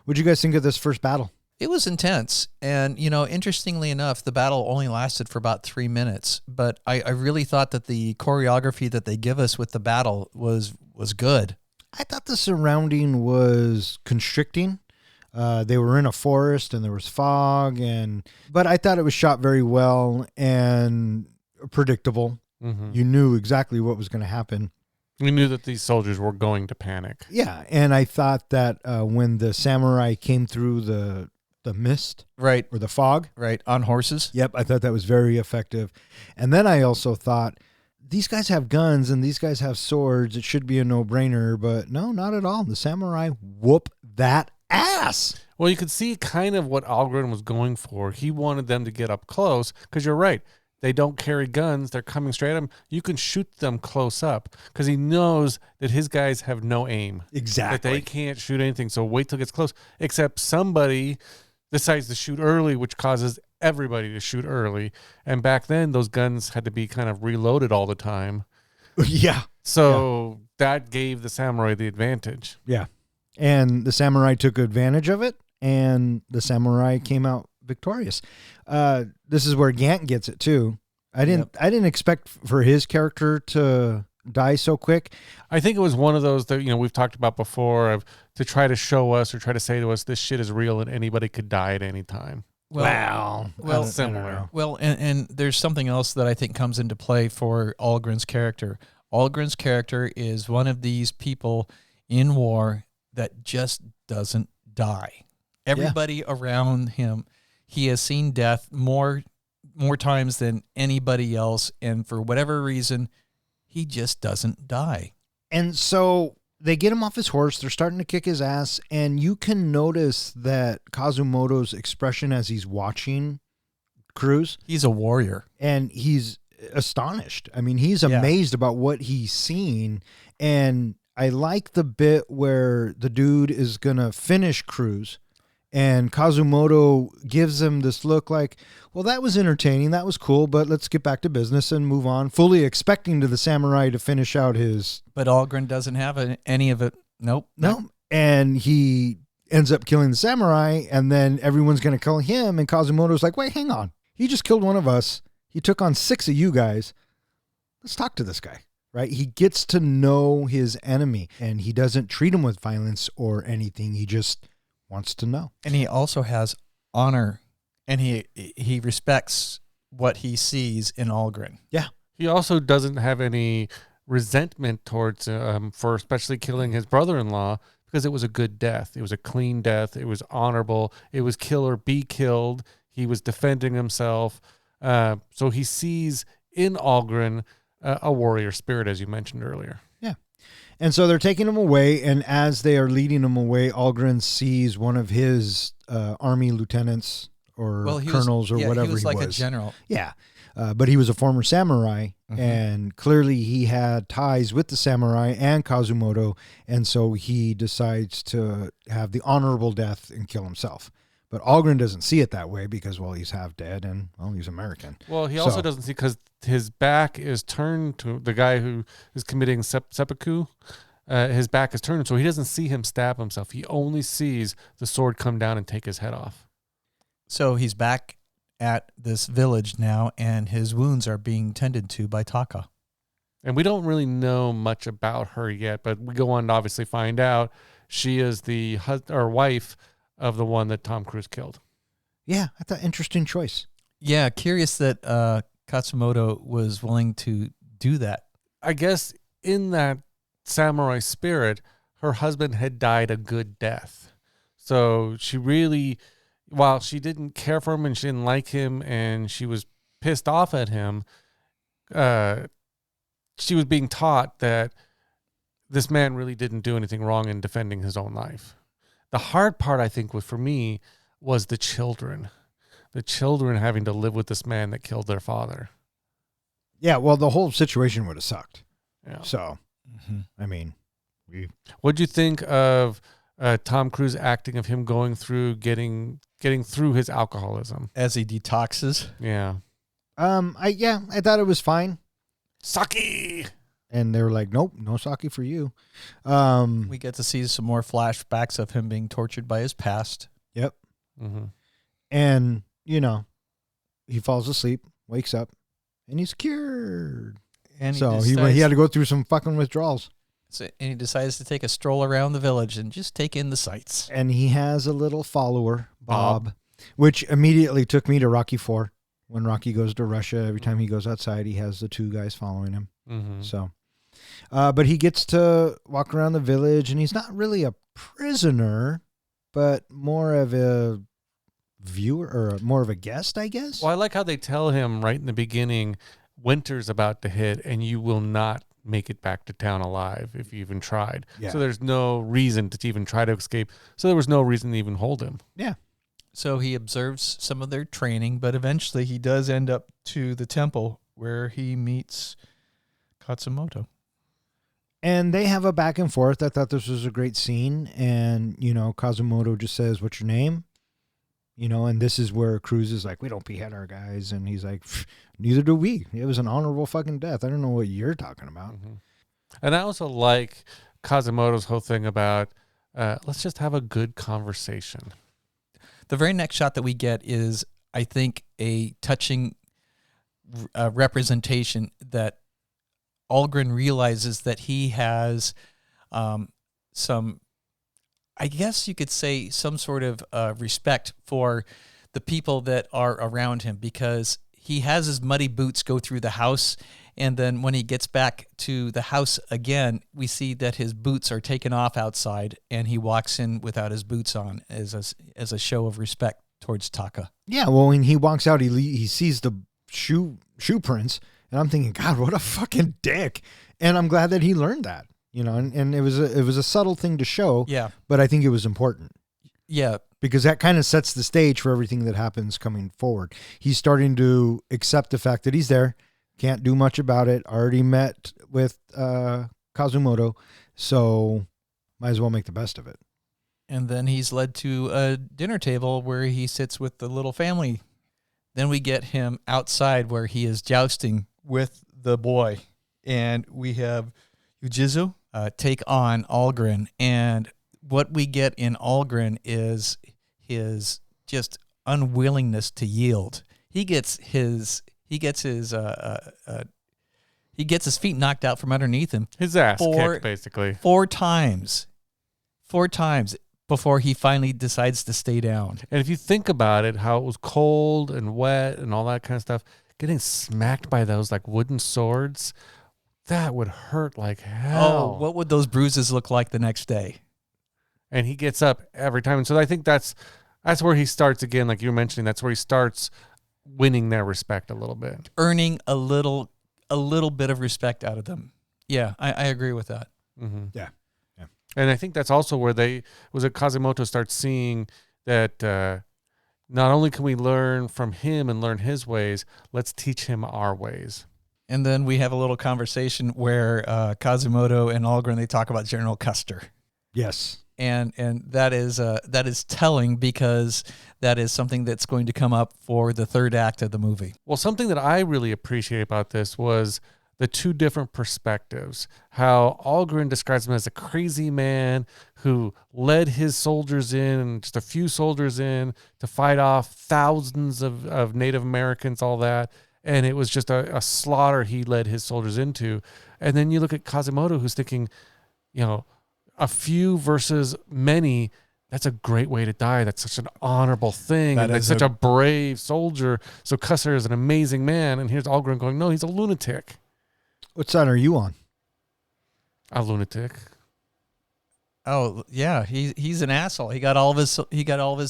What'd you guys think of this first battle? It was intense, and interestingly enough, the battle only lasted for about 3 minutes. But I really thought that the choreography that they give us with the battle was good. I thought the surrounding was constricting. They were in a forest and there was fog, but I thought it was shot very well and predictable. Mm-hmm. You knew exactly what was going to happen. We knew that these soldiers were going to panic. Yeah, and I thought that when the samurai came through the mist, Right. or the fog, Right. On horses. yep, I thought that was very effective. And then I also thought, these guys have guns and these guys have swords. It should be a no-brainer, but no, not at all. The samurai whoop that ass. Well, you could see kind of what Algren was going for. He wanted them to get up close because you're right. They don't carry guns. They're coming straight at him. You can shoot them close up because he knows that his guys have no aim. Exactly. That they can't shoot anything. So wait till it gets close. Except somebody decides to shoot early, which causes everybody to shoot early. And back then, those guns had to be kind of reloaded all the time. Yeah. So that gave the samurai the advantage. Yeah. And the samurai took advantage of it, and the samurai came out victorious. This is where Gant gets it too. I didn't expect for his character to die so quick. I think it was one of those that we've talked about before of to try to show us or try to say to us this shit is real and anybody could die at any time. Well, Similar. Well, and there's something else that I think comes into play for Algren's character. Algren's character is one of these people in war that just doesn't die. Everybody around him, he has seen death more times than anybody else, and for whatever reason, he just doesn't die. And so they get him off his horse. They're starting to kick his ass, and you can notice that Kazumoto's expression as he's watching Cruz. He's a warrior. And he's astonished. I mean, he's amazed about what he's seen. And I like the bit where the dude is going to finish Cruz, and Kazumoto gives him this look like, well, that was entertaining. That was cool, but let's get back to business and move on, fully expecting the samurai to finish out his... But Algren doesn't have any of it. Nope. No. And he ends up killing the samurai, and then everyone's going to kill him, and Kazumoto's like, wait, hang on. He just killed one of us. He took on 6 of you guys. Let's talk to this guy, right? He gets to know his enemy, and he doesn't treat him with violence or anything. He just wants to know. And he also has honor, and he respects what he sees in Algren. Yeah. He also doesn't have any resentment towards for especially killing his brother-in-law because it was a good death. It was a clean death. It was honorable. It was kill or be killed. He was defending himself. So he sees in Algren a warrior spirit, as you mentioned earlier. Yeah. And so they're taking him away, and as they are leading him away, Algren sees one of his army lieutenants or colonels or whatever he was. He was like a general. Yeah. But he was a former samurai, and clearly he had ties with the samurai and Kazumoto, and so he decides to have the honorable death and kill himself. But Algren doesn't see it that way because, well, he's half dead and, well, he's American. Well, he also doesn't see because his back is turned to the guy who is committing seppuku. His back is turned, so he doesn't see him stab himself. He only sees the sword come down and take his head off. So he's back at this village now, and his wounds are being tended to by Taka. And we don't really know much about her yet, but we go on to obviously find out she is the wife of the one that Tom Cruise killed. Yeah, I thought interesting choice. Yeah, curious that Katsumoto was willing to do that. I guess in that samurai spirit, her husband had died a good death. So she really, while she didn't care for him and she didn't like him and she was pissed off at him, she was being taught that this man really didn't do anything wrong in defending his own life. The hard part, I think, for me was the children. The children having to live with this man that killed their father. Yeah, well, the whole situation would have sucked. Yeah. So, I mean, What'd you think of Tom Cruise acting, of him going through getting through his alcoholism As he detoxes. Yeah. I thought it was fine. Sake. And they were like, nope, no sake for you. We get to see some more flashbacks of him being tortured by his past. Yep. Mm-hmm. And, he falls asleep, wakes up, and he's cured. And so he had to go through some fucking withdrawals. And he decides to take a stroll around the village and just take in the sights. And he has a little follower, Bob, which immediately took me to Rocky IV. When Rocky goes to Russia, every time he goes outside, he has the two guys following him. Mm-hmm. So, but he gets to walk around the village, and he's not really a prisoner, but more of a viewer or more of a guest, I guess. Well, I like how they tell him right in the beginning, winter's about to hit, and you will not make it back to town alive if you even tried. Yeah. So there's no reason to even try to escape. So there was no reason to even hold him. Yeah. So he observes some of their training, but eventually he does end up to the temple where he meets Katsumoto. And they have a back and forth. I thought this was a great scene. And, Kazumoto just says, "What's your name?" And this is where Cruz is like, "We don't behead our guys." And he's like, "Neither do we. It was an honorable fucking death. I don't know what you're talking about." Mm-hmm. And I also like Kazumoto's whole thing about, let's just have a good conversation. The very next shot that we get is, I think, a touching representation that Algren realizes that he has some, I guess you could say, some sort of respect for the people that are around him, because he has his muddy boots go through the house, and then when he gets back to the house again, we see that his boots are taken off outside, and he walks in without his boots on as a show of respect towards Taka. Yeah, well, when he walks out, he sees the shoe prints, and I'm thinking, God, what a fucking dick. And I'm glad that he learned that, and it was a subtle thing to show. Yeah. But I think it was important. Yeah. Because that kind of sets the stage for everything that happens coming forward. He's starting to accept the fact that he's there, can't do much about it, already met with Kazumoto, so might as well make the best of it. And then he's led to a dinner table where he sits with the little family. Then we get him outside where he is jousting with the boy. And we have Yujizu take on Algren. And what we get in Algren is his just unwillingness to yield. He gets his feet knocked out from underneath him. His ass kicked, basically. Four times before he finally decides to stay down. And if you think about it, how it was cold and wet and all that kind of stuff, getting smacked by those like wooden swords, that would hurt like hell. Oh, what would those bruises look like the next day? And he gets up every time. And so I think that's where he starts again, like you were mentioning, that's where he starts winning their respect a little bit. Earning a little bit of respect out of them. Yeah, I agree with that. Mm-hmm. Yeah. And I think that's also where Kazumoto starts seeing that not only can we learn from him and learn his ways, let's teach him our ways. And then we have a little conversation where Kazumoto and Algren, they talk about General Custer. Yes. And that is telling, because that is something that's going to come up for the third act of the movie. Well, something that I really appreciate about this was the two different perspectives. How Algren describes him as a crazy man who led his soldiers in, just a few soldiers in, to fight off thousands of Native Americans, all that. And it was just a slaughter he led his soldiers into. And then you look at Kazumoto, who's thinking, a few versus many. That's a great way to die. That's such an honorable thing. That's such a brave soldier. So Custer is an amazing man. And here's Algren going, no, he's a lunatic. What side are you on? A lunatic. Oh yeah, he's an asshole. He got all of his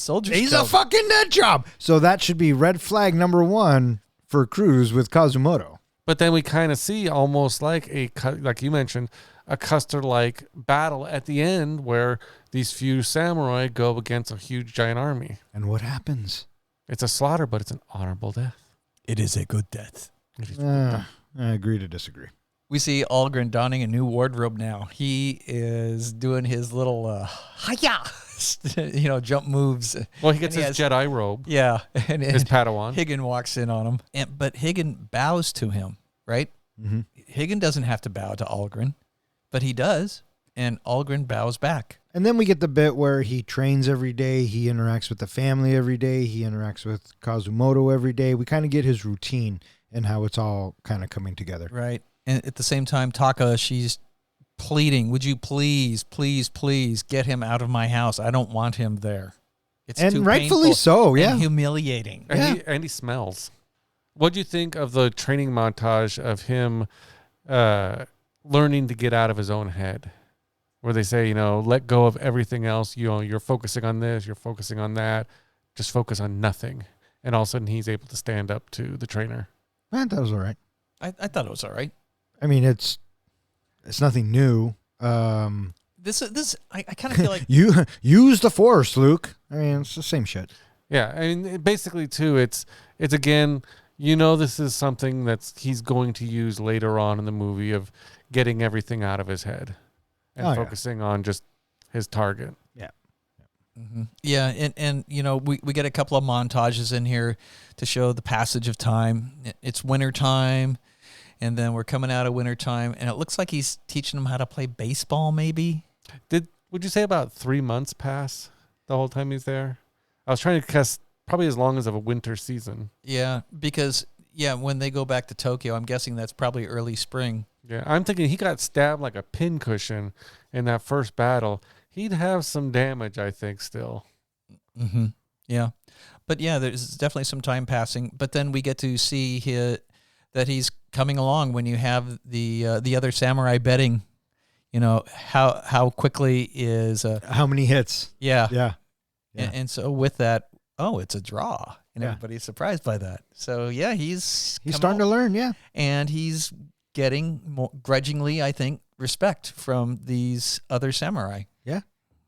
soldiers. He's killed. a fucking nut job. So that should be red flag number 1 for Cruz with Kazumoto. But then we kind of see almost like like you mentioned, a Custer-like battle at the end where these few samurai go against a huge giant army. And what happens? It's a slaughter, but it's an honorable death. It is a good death. I agree to disagree. We see Algren donning a new wardrobe now. He is doing his little hiya, jump moves. Well, he gets And his Jedi robe. Yeah, and His Padawan. Higgin walks in on him, but Higgin bows to him, right? Mm-hmm. Higgin doesn't have to bow to Algren, but he does, and Algren bows back. And then we get the bit where he trains every day. He interacts with the family every day. He interacts with Kazumoto every day. We kind of get his routine and how it's all kind of coming together. Right. And at the same time, Taka, she's pleading, would you please, please, please get him out of my house? I don't want him there. It's And too rightfully painful so, yeah. and humiliating. And he smells. What do you think of the training montage of him learning to get out of his own head? Where they say, let go of everything else. You're focusing on this, you're focusing on that. Just focus on nothing. And all of a sudden he's able to stand up to the trainer. Man, that was all right. I thought it was all right. I mean, it's nothing new. This I kind of feel like You use the Force, Luke. I mean, it's the same shit. Yeah, I mean, basically too, it's again, this is something he's going to use later on in the movie of getting everything out of his head and focusing on just his target. Yeah. Mm-hmm. Yeah, and we get a couple of montages in here to show the passage of time. It's winter time, and then we're coming out of winter time, and it looks like he's teaching them how to play baseball. Maybe. Would you say about 3 months pass the whole time he's there? I was trying to guess probably as long as of a winter season. Yeah, because when they go back to Tokyo, I'm guessing that's probably early spring. Yeah, I'm thinking he got stabbed like a pincushion in that first battle. He'd have some damage, I think, still. Mm-hmm. Yeah. But there's definitely some time passing. But then we get to see that he's coming along when you have the other samurai betting, how quickly is... How many hits? Yeah. Yeah. And so with that, it's a draw. And Yeah. everybody's surprised by that. So, he's starting to learn, yeah. And he's getting more grudgingly, I think, respect from these other samurai. Yeah.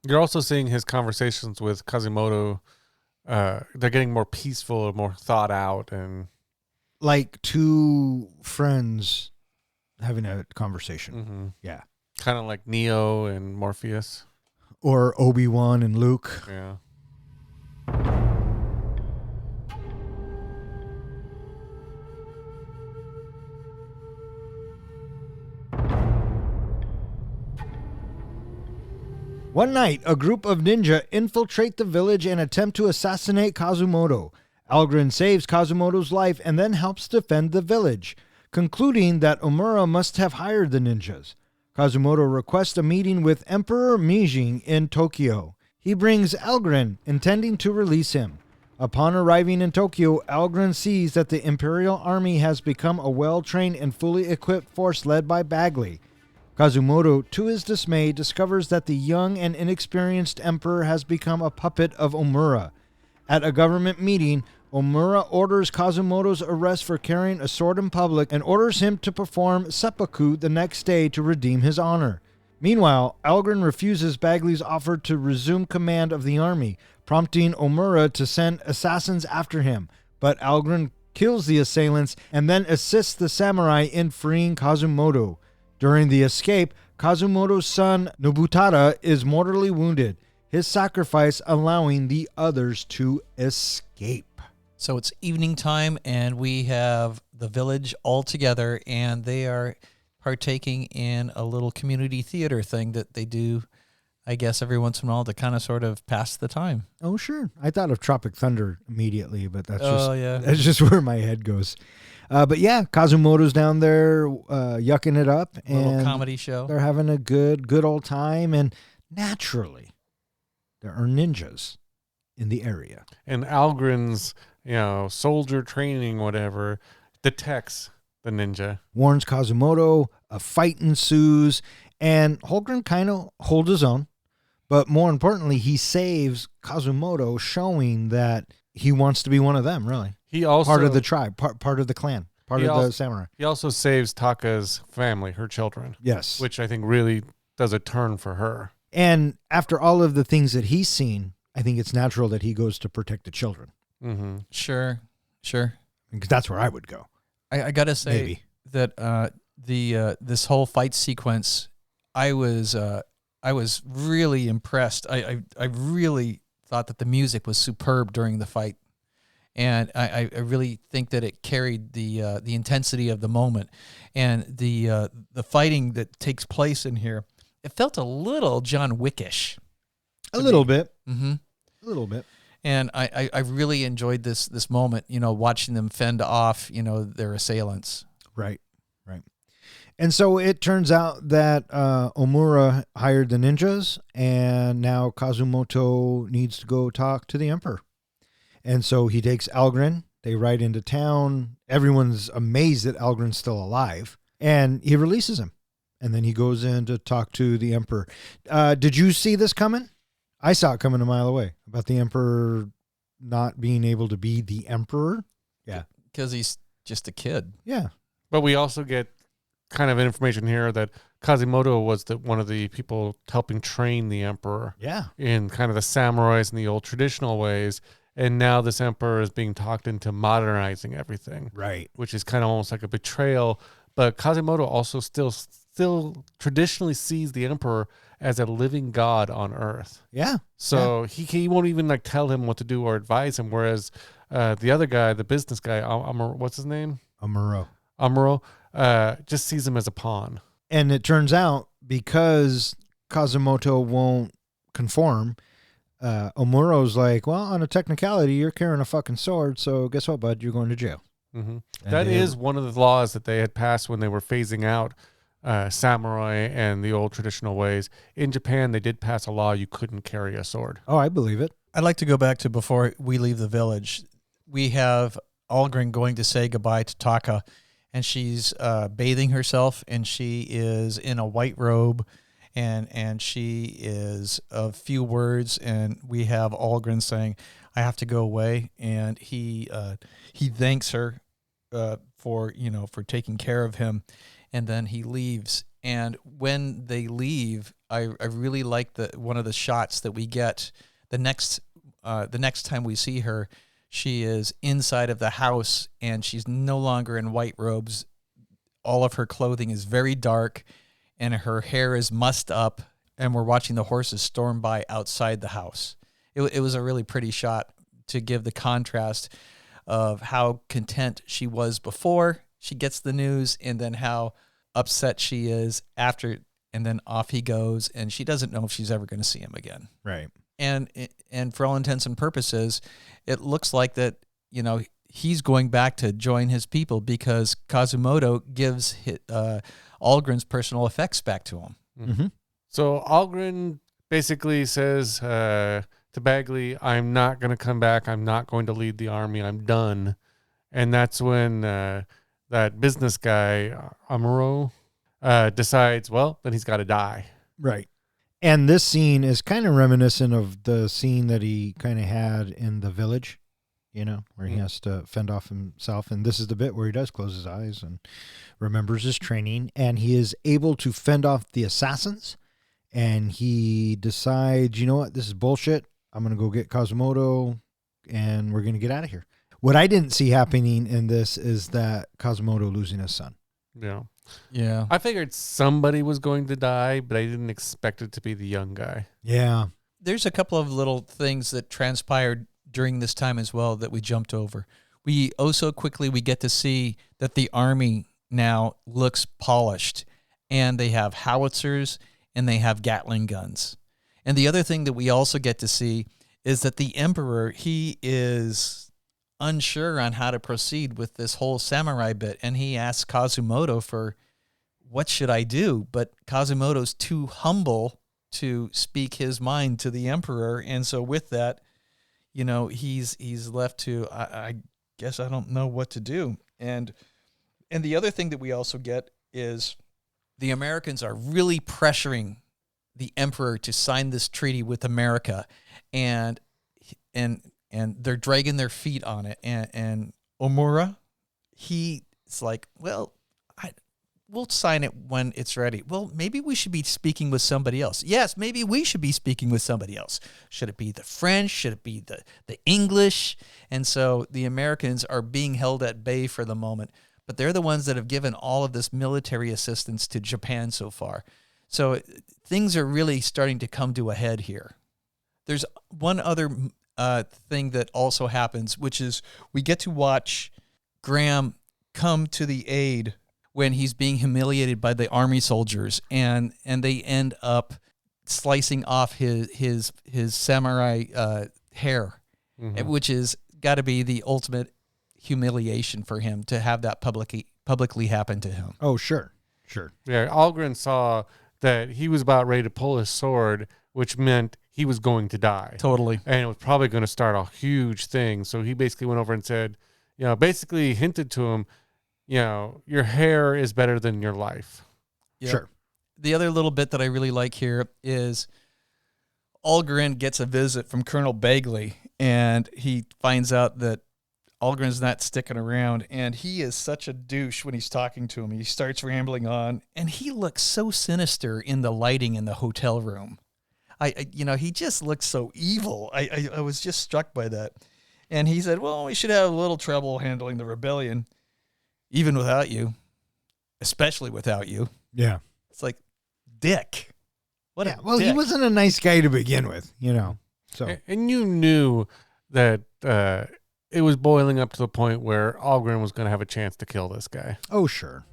You're also seeing his conversations with Kazumoto. They're getting more peaceful, more thought out, and like two friends having a conversation. mm-hmm. Yeah. Kind of like Neo and Morpheus. Or Obi-Wan and Luke. Yeah. One night, a group of ninja infiltrate the village and attempt to assassinate Kazumoto. Algren saves Kazumoto's life and then helps defend the village, concluding that Omura must have hired the ninjas. Kazumoto requests a meeting with Emperor Meijing in Tokyo. He brings Algren, intending to release him. Upon arriving in Tokyo, Algren sees that the Imperial Army has become a well-trained and fully equipped force led by Bagley. Kazumoto, to his dismay, discovers that the young and inexperienced emperor has become a puppet of Omura. At a government meeting, Omura orders Kazumoto's arrest for carrying a sword in public and orders him to perform seppuku the next day to redeem his honor. Meanwhile, Algren refuses Bagley's offer to resume command of the army, prompting Omura to send assassins after him. But Algren kills the assailants and then assists the samurai in freeing Kazumoto. During the escape, Kazumoto's son Nobutada is mortally wounded, his sacrifice allowing the others to escape. So it's evening time, and we have the village all together, and they are partaking in a little community theater thing that they do, I guess, every once in a while to kind of sort of pass the time. Oh, sure. I thought of Tropic Thunder immediately, but that's Yeah. that's just where my head goes. But yeah, Kazumoto's down there yucking it up, A little and comedy show. they're having a good old time. And naturally, there are ninjas in the area. And Algren's, soldier training, whatever, detects the ninja. Warns Kazumoto, a fight ensues, and Holgren kind of holds his own. But more importantly, he saves Kazumoto, showing that he wants to be one of them, really. He also Part of the tribe, part of the clan, part of the samurai. He also saves Taka's family, her children. Yes. Which I think really does a turn for her. And after all of the things that he's seen, I think it's natural that he goes to protect the children. Mm-hmm. Sure. Because that's where I would go. I gotta say Maybe. that this whole fight sequence, I was really impressed. I really thought that the music was superb during the fight, and I really think that it carried the intensity of the moment, and the fighting that takes place in here. It felt a little John Wickish. A little bit. Mm-hmm. A little bit. And I really enjoyed this moment, watching them fend off, their assailants. Right. And so it turns out that Omura hired the ninjas, and now Kazumoto needs to go talk to the emperor. And so he takes Algren. They ride into town. Everyone's amazed that Algren's still alive, and he releases him. And then he goes in to talk to the emperor. Did you see this coming? I saw it coming a mile away about the emperor not being able to be the emperor. Yeah. Because he's just a kid. Yeah. But we also get kind of information here that Kazumoto was one of the people helping train the emperor. Yeah. In kind of the samurais and the old traditional ways. And now this emperor is being talked into modernizing everything. Right. Which is kind of almost like a betrayal. But Kazumoto also still traditionally sees the emperor as a living god on earth. Yeah. So he won't even tell him what to do or advise him. Whereas the other guy, the business guy, what's his name? Amuro, just sees him as a pawn. And it turns out because Kazumoto won't conform, Omuro's like, well, on a technicality, you're carrying a fucking sword. So guess what, bud? You're going to jail. Mm-hmm. That is one of the laws that they had passed when they were phasing out samurai and the old traditional ways. In Japan, they did pass a law you couldn't carry a sword. Oh, I believe it. I'd like to go back to before we leave the village. We have Algren going to say goodbye to Taka, and she's bathing herself, and she is in a white robe, and she is of few words, and we have Algren saying, I have to go away, and he thanks her for taking care of him. And then he leaves. And when they leave, I really like one of the shots that we get. The next time we see her, she is inside of the house, and she's no longer in white robes. All of her clothing is very dark, and her hair is mussed up. And we're watching the horses storm by outside the house. It was a really pretty shot to give the contrast of how content she was before she gets the news, and then how upset she is after, and then off he goes, and she doesn't know if she's ever going to see him again. Right. And for all intents and purposes, it looks like that, he's going back to join his people because Kazumoto gives Algren's personal effects back to him. Mm-hmm. So Algren basically says to Bagley, I'm not going to come back. I'm not going to lead the army. I'm done. And that's when that business guy, Amuro, decides, well, then he's got to die. Right. And this scene is kind of reminiscent of the scene that he kind of had in the village, where he has to fend off himself. And this is the bit where he does close his eyes and remembers his training. And he is able to fend off the assassins. and he decides, you know what, this is bullshit. I'm going to go get Kazimoto, and we're going to get out of here. What I didn't see happening in this is that Kazimoto losing his son. Yeah. Yeah. I figured somebody was going to die, but I didn't expect it to be the young guy. Yeah. There's a couple of little things that transpired during this time as well that we jumped over. We so quickly we get to see that the army now looks polished, and they have howitzers and they have Gatling guns. And the other thing that we also get to see is that the Emperor, he is unsure on how to proceed with this whole samurai bit, and he asks Kazimoto for, what should I do? But Kazimoto's too humble to speak his mind to the Emperor, and so with that, you know, he's left to, I guess I don't know what to do. And the other thing that we also get is the Americans are really pressuring the Emperor to sign this treaty with America, and they're dragging their feet on it. And Omura, he's like, well, we'll sign it when it's ready. Well, maybe we should be speaking with somebody else. Yes, maybe we should be speaking with somebody else. Should it be the French? Should it be the English? And so the Americans are being held at bay for the moment, but they're the ones that have given all of this military assistance to Japan so far. So things are really starting to come to a head here. There's one other thing that also happens, which is we get to watch Graham come to the aid when he's being humiliated by the army soldiers, and they end up slicing off his samurai hair, which is got to be the ultimate humiliation for him to have that publicly happen to him. Oh, sure. Yeah, Algren saw that he was about ready to pull his sword, which meant he was going to die. Totally. And it was probably going to start a huge thing. So he basically went over and said, basically hinted to him, your hair is better than your life. Yep. Sure. The other little bit that I really like here is Algren gets a visit from Colonel Bagley, and he finds out that Algren's not sticking around, and he is such a douche when he's talking to him. He starts rambling on, and he looks so sinister in the lighting in the hotel room. He just looks so evil. I was just struck by that. And he said, well, we should have a little trouble handling the rebellion, even without you, especially without you. Yeah. It's like, dick. What a well, dick. he wasn't a nice guy to begin with, So And you knew that it was boiling up to the point where Algren was going to have a chance to kill this guy. Oh, sure.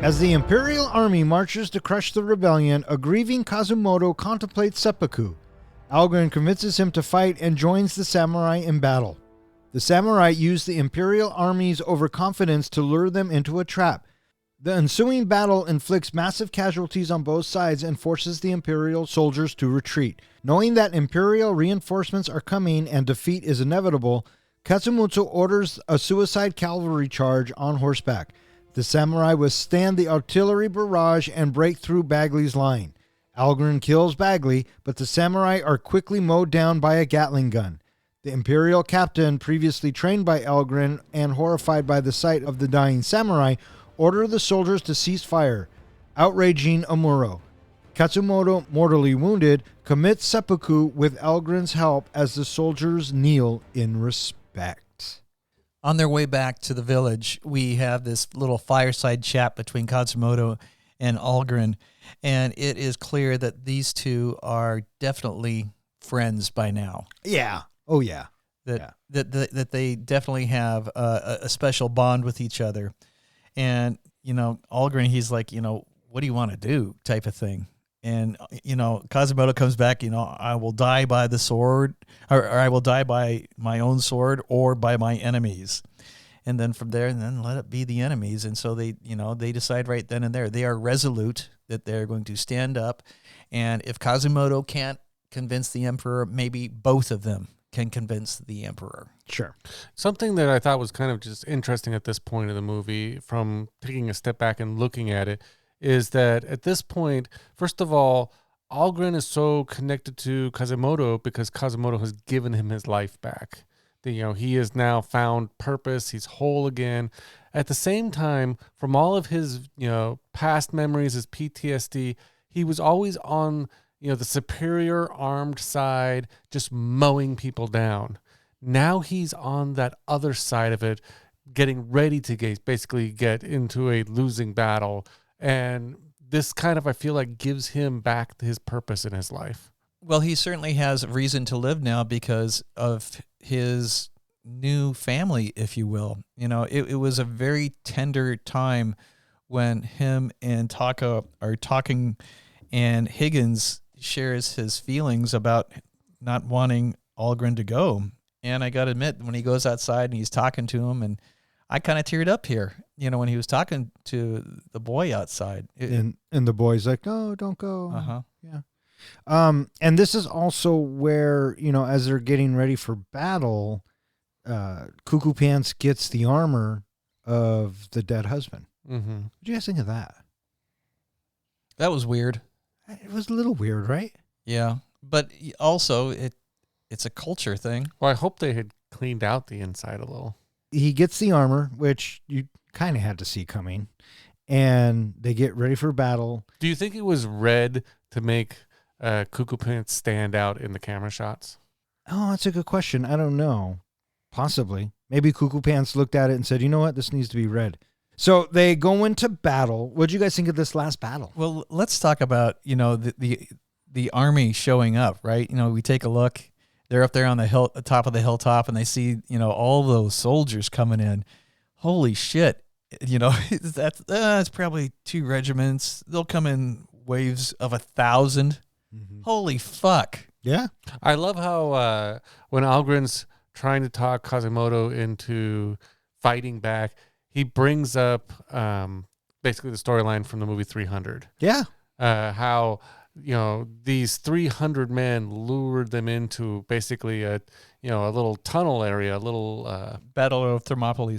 As the Imperial Army marches to crush the rebellion, a grieving Kazimoto contemplates seppuku. Algren convinces him to fight and joins the samurai in battle. The samurai use the Imperial Army's overconfidence to lure them into a trap. The ensuing battle inflicts massive casualties on both sides and forces the Imperial soldiers to retreat. Knowing that Imperial reinforcements are coming and defeat is inevitable, Katsumitsu orders a suicide cavalry charge on horseback. The samurai withstand the artillery barrage and break through Bagley's line. Algren kills Bagley, but the samurai are quickly mowed down by a Gatling gun. The Imperial captain, previously trained by Algren and horrified by the sight of the dying samurai, order the soldiers to cease fire, outraging Amuro. Katsumoto, mortally wounded, commits seppuku with Algren's help as the soldiers kneel in respect. On their way back to the village, we have this little fireside chat between Katsumoto and Algren, and it is clear that these two are definitely friends by now. Yeah. Oh, yeah. That they definitely have a special bond with each other. And, Algren, he's like, what do you want to do type of thing. And, Kazimoto comes back, I will die by the sword, or I will die by my own sword or by my enemies. And then from there, and then let it be the enemies. And so they decide right then and there. They are resolute that they're going to stand up. And if Kazimoto can't convince the Emperor, maybe both of them can convince the Emperor. Sure. Something that I thought was kind of just interesting at this point of the movie, from taking a step back and looking at it, is that at this point, first of all, Algren is so connected to Kazimoto because Kazimoto has given him his life back. he has now found purpose. He's whole again. At the same time, from all of his, past memories, his PTSD, he was always on, the superior armed side, just mowing people down. Now he's on that other side of it, getting ready to basically get into a losing battle. And this kind of, I feel like, gives him back his purpose in his life. Well, he certainly has reason to live now because of his new family, if you will. It was a very tender time when him and Taka are talking, and Higgins shares his feelings about not wanting Algren to go. And I got to admit, when he goes outside and he's talking to him, and I kind of teared up here, when he was talking to the boy outside. And the boy's like, no, don't go. Uh-huh. Yeah. And this is also where, as they're getting ready for battle, Cuckoo Pants gets the armor of the dead husband. Mm-hmm. What do you guys think of that? That was weird. It was a little weird, right? Yeah. But also, it's a culture thing. Well, I hope they had cleaned out the inside a little. He gets the armor, which you kind of had to see coming, and they get ready for battle. Do you think it was red to make Cuckoo Pants stand out in the camera shots? Oh, that's a good question. I don't know. Possibly. Maybe Cuckoo Pants looked at it and said, you know what? This needs to be red. So they go into battle. What do you guys think of this last battle? Well, let's talk about, the army showing up, right? We take a look. They're up there on the top of the hilltop, and they see, all those soldiers coming in. Holy shit. That's probably 2 regiments. They'll come in waves of 1,000. Mm-hmm. Holy fuck. Yeah. I love how when Algren's trying to talk Kazimoto into fighting back, he brings up basically the storyline from the movie 300. Yeah. How, these 300 men lured them into basically a little tunnel area, a little Battle of Thermopylae.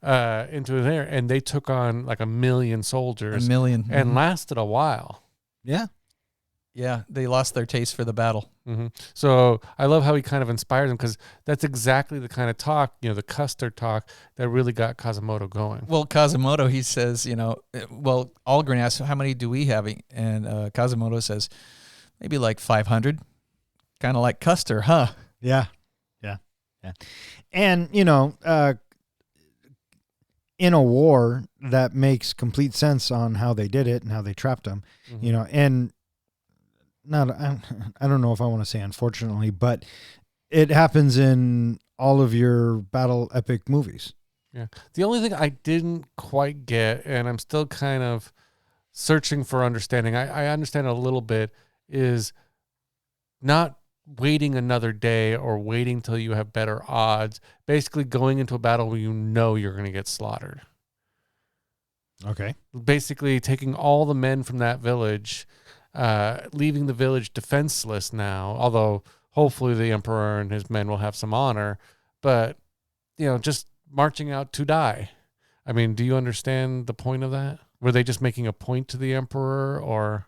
into there, and they took on like 1 million soldiers. 1 million. And lasted a while. Yeah. Yeah, they lost their taste for the battle. Mm-hmm. So I love how he kind of inspires them, because that's exactly the kind of talk, the custard talk that really got Kazimoto going. Well, Kazimoto, he says, Algren asks, how many do we have? And Kazimoto says, maybe like 500. Kind of like Custer, huh? Yeah. Yeah. Yeah. And, in a war, that makes complete sense on how they did it and how they trapped them, Mm-hmm. And I don't know if I want to say unfortunately, but it happens in all of your battle epic movies. Yeah. The only thing I didn't quite get, and I'm still kind of searching for understanding, I understand a little bit, is not waiting another day or waiting till you have better odds, basically going into a battle where you're going to get slaughtered. Okay. Basically taking all the men from that village, leaving the village defenseless now, although hopefully the emperor and his men will have some honor, but, just marching out to die. I mean, do you understand the point of that? Were they just making a point to the emperor, or?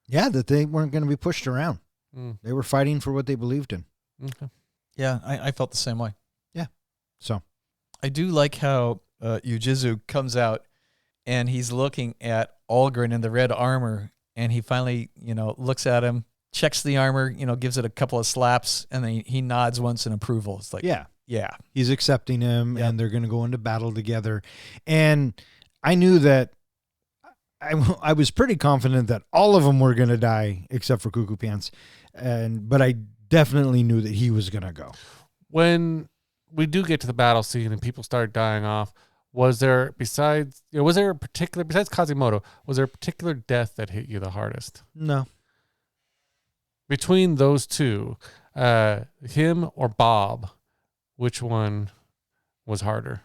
Yeah, that they weren't going to be pushed around. Mm. They were fighting for what they believed in. Okay. Yeah, I felt the same way. Yeah. So I do like how Yujizu comes out and he's looking at Algren in the red armor, and he finally, looks at him, checks the armor, gives it a couple of slaps, and then he nods once in approval. It's like, yeah. He's accepting him, Yep. and they're going to go into battle together. And I knew that I was pretty confident that all of them were going to die except for Cuckoo Pants. But I definitely knew that he was going to go. When we do get to the battle scene and people start dying off, was there, besides Kazimoto, was there a particular death that hit you the hardest? No. Between those two, him or Bob, which one was harder?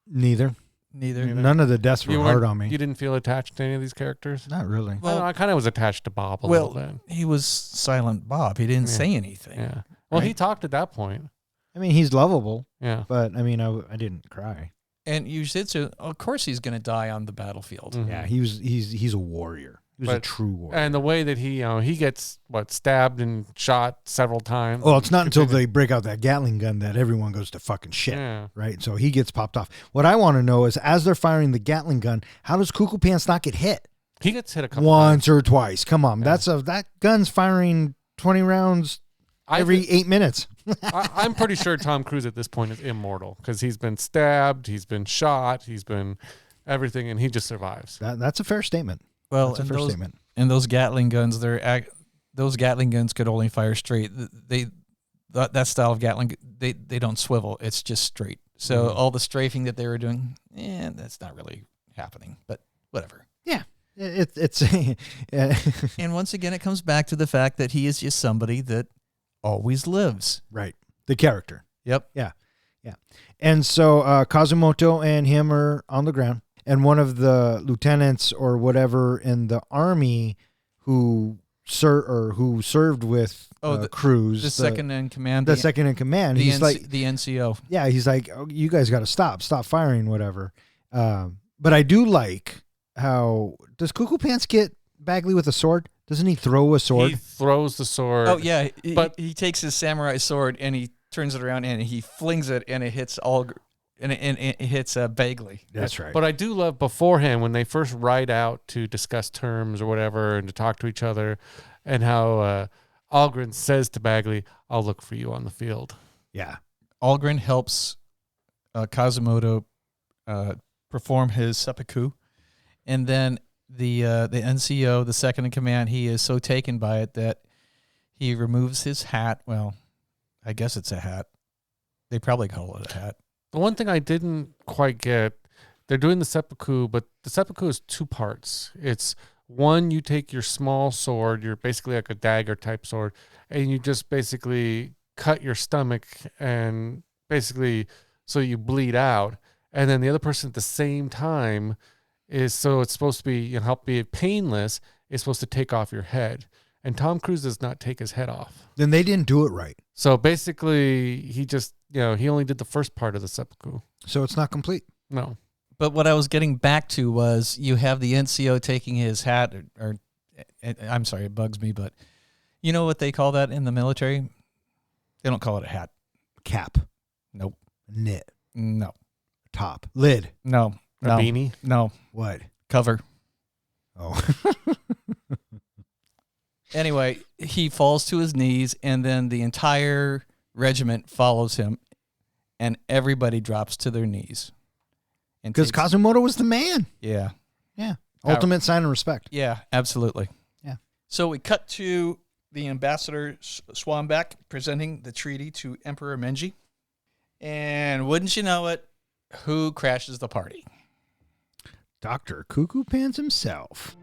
Neither. Neither. None of the deaths were hard on me. You didn't feel attached to any of these characters? Not really. Well, I kind of was attached to Bob a little bit. He was silent Bob. He didn't say anything. Yeah. Well, he Right. talked at that point. I mean, he's lovable, Yeah. but I mean, I didn't cry. And Yujizu, of course he's going to die on the battlefield. Mhm. Yeah, he's a warrior. He was a true warrior. And the way that he gets stabbed and shot several times. Well, it's not until they break out that Gatling gun that everyone goes to fucking shit, right? So he gets popped off. What I want to know is, as they're firing the Gatling gun, how does Cuckoo Pants not get hit? He gets hit a couple once times. or twice. Come on, that gun's firing 20 rounds every 8 minutes. I'm pretty sure Tom Cruise at this point is immortal because he's been stabbed, he's been shot, he's been everything, and he just survives. That's a fair statement. Well, that's a fair statement. And those Gatling guns, those Gatling guns could only fire straight. That style of Gatling, they don't swivel. It's just straight. So all the strafing that they were doing, that's not really happening. But whatever. Yeah, it's. And once again, it comes back to the fact that he is just somebody that always lives. Right. The character. Yep. Yeah. And so Kazumoto and him are on the ground. And one of the lieutenants or whatever in the army who served with Cruz, the second in command, second in command, he's like the NCO. Yeah, he's like, oh, you guys got to stop firing, whatever. But I do like how does Cuckoo Pants get Bagley with a sword? Doesn't he throw a sword? He throws the sword. Oh yeah, but he takes his samurai sword and he turns it around and he flings it and it hits and it hits Bagley. That's right. But I do love beforehand when they first ride out to discuss terms or whatever and to talk to each other, and how Algren says to Bagley, "I'll look for you on the field." Yeah. Algren helps Kazumoto perform his seppuku, and then the NCO, the second in command, he is so taken by it that he removes his hat. Well, I guess it's a hat. They probably call it a hat. The one thing I didn't quite get, they're doing the seppuku, but the seppuku is two parts. It's one, you take your small sword, you're basically like a dagger type sword, and you just basically cut your stomach and basically so you bleed out. And then the other person at the same time is, so it's supposed to be, help be painless, is supposed to take off your head. And Tom Cruise does not take his head off. Then they didn't do it right. So basically, he just, he only did the first part of the seppuku. So it's not complete. No. But what I was getting back to was you have the NCO taking his hat, or I'm sorry, it bugs me, but you know what they call that in the military? They don't call it a hat. Cap. Nope. Knit. No. Top. Lid. No. A beanie? No. What? Cover. Oh. Anyway, he falls to his knees, and then the entire regiment follows him, and everybody drops to their knees. Because Kazumoto was the man. Yeah. Yeah. Ultimate sign of respect. Yeah, absolutely. Yeah. So we cut to the ambassador Swanbeck presenting the treaty to Emperor Menji. And wouldn't you know it, who crashes the party? Dr. Cuckoo Pants himself.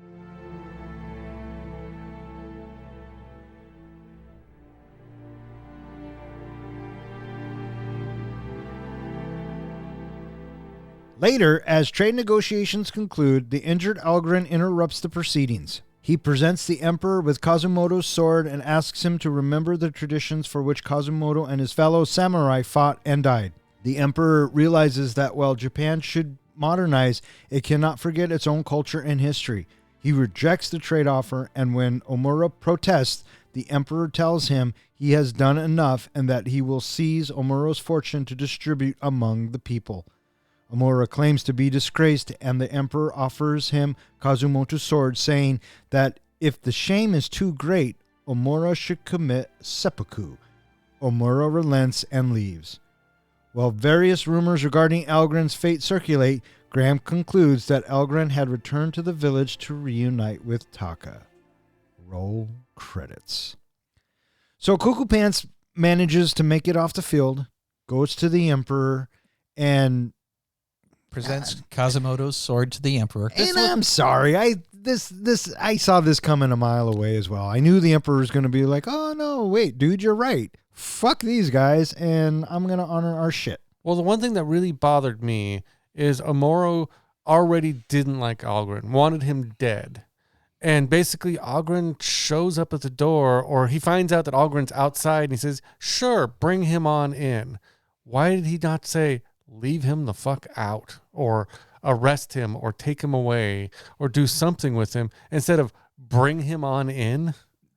Later, as trade negotiations conclude, the injured Algren interrupts the proceedings. He presents the emperor with Kazumoto's sword and asks him to remember the traditions for which Kazumoto and his fellow samurai fought and died. The emperor realizes that while Japan should modernize, it cannot forget its own culture and history. He rejects the trade offer, and when Omura protests, the emperor tells him he has done enough and that he will seize Omura's fortune to distribute among the people. Omura claims to be disgraced, and the emperor offers him Kazumoto's sword, saying that if the shame is too great, Omura should commit seppuku. Omura relents and leaves. While various rumors regarding Algren's fate circulate, Graham concludes that Algren had returned to the village to reunite with Taka. Roll credits. So Cuckoo Pants manages to make it off the field, goes to the emperor, and presents Kazumoto's sword to the emperor. And I'm sorry, I saw this coming a mile away as well. I knew the emperor was going to be like, "Oh no, wait, dude, you're right. Fuck these guys, and I'm going to honor our shit." Well, the one thing that really bothered me is Omura already didn't like Algren, wanted him dead. And basically, Algren shows up at the door, or he finds out that Algren's outside, and he says, "Sure, bring him on in." Why did he not say, "Leave him the fuck out," or arrest him, or take him away, or do something with him, instead of bring him on in.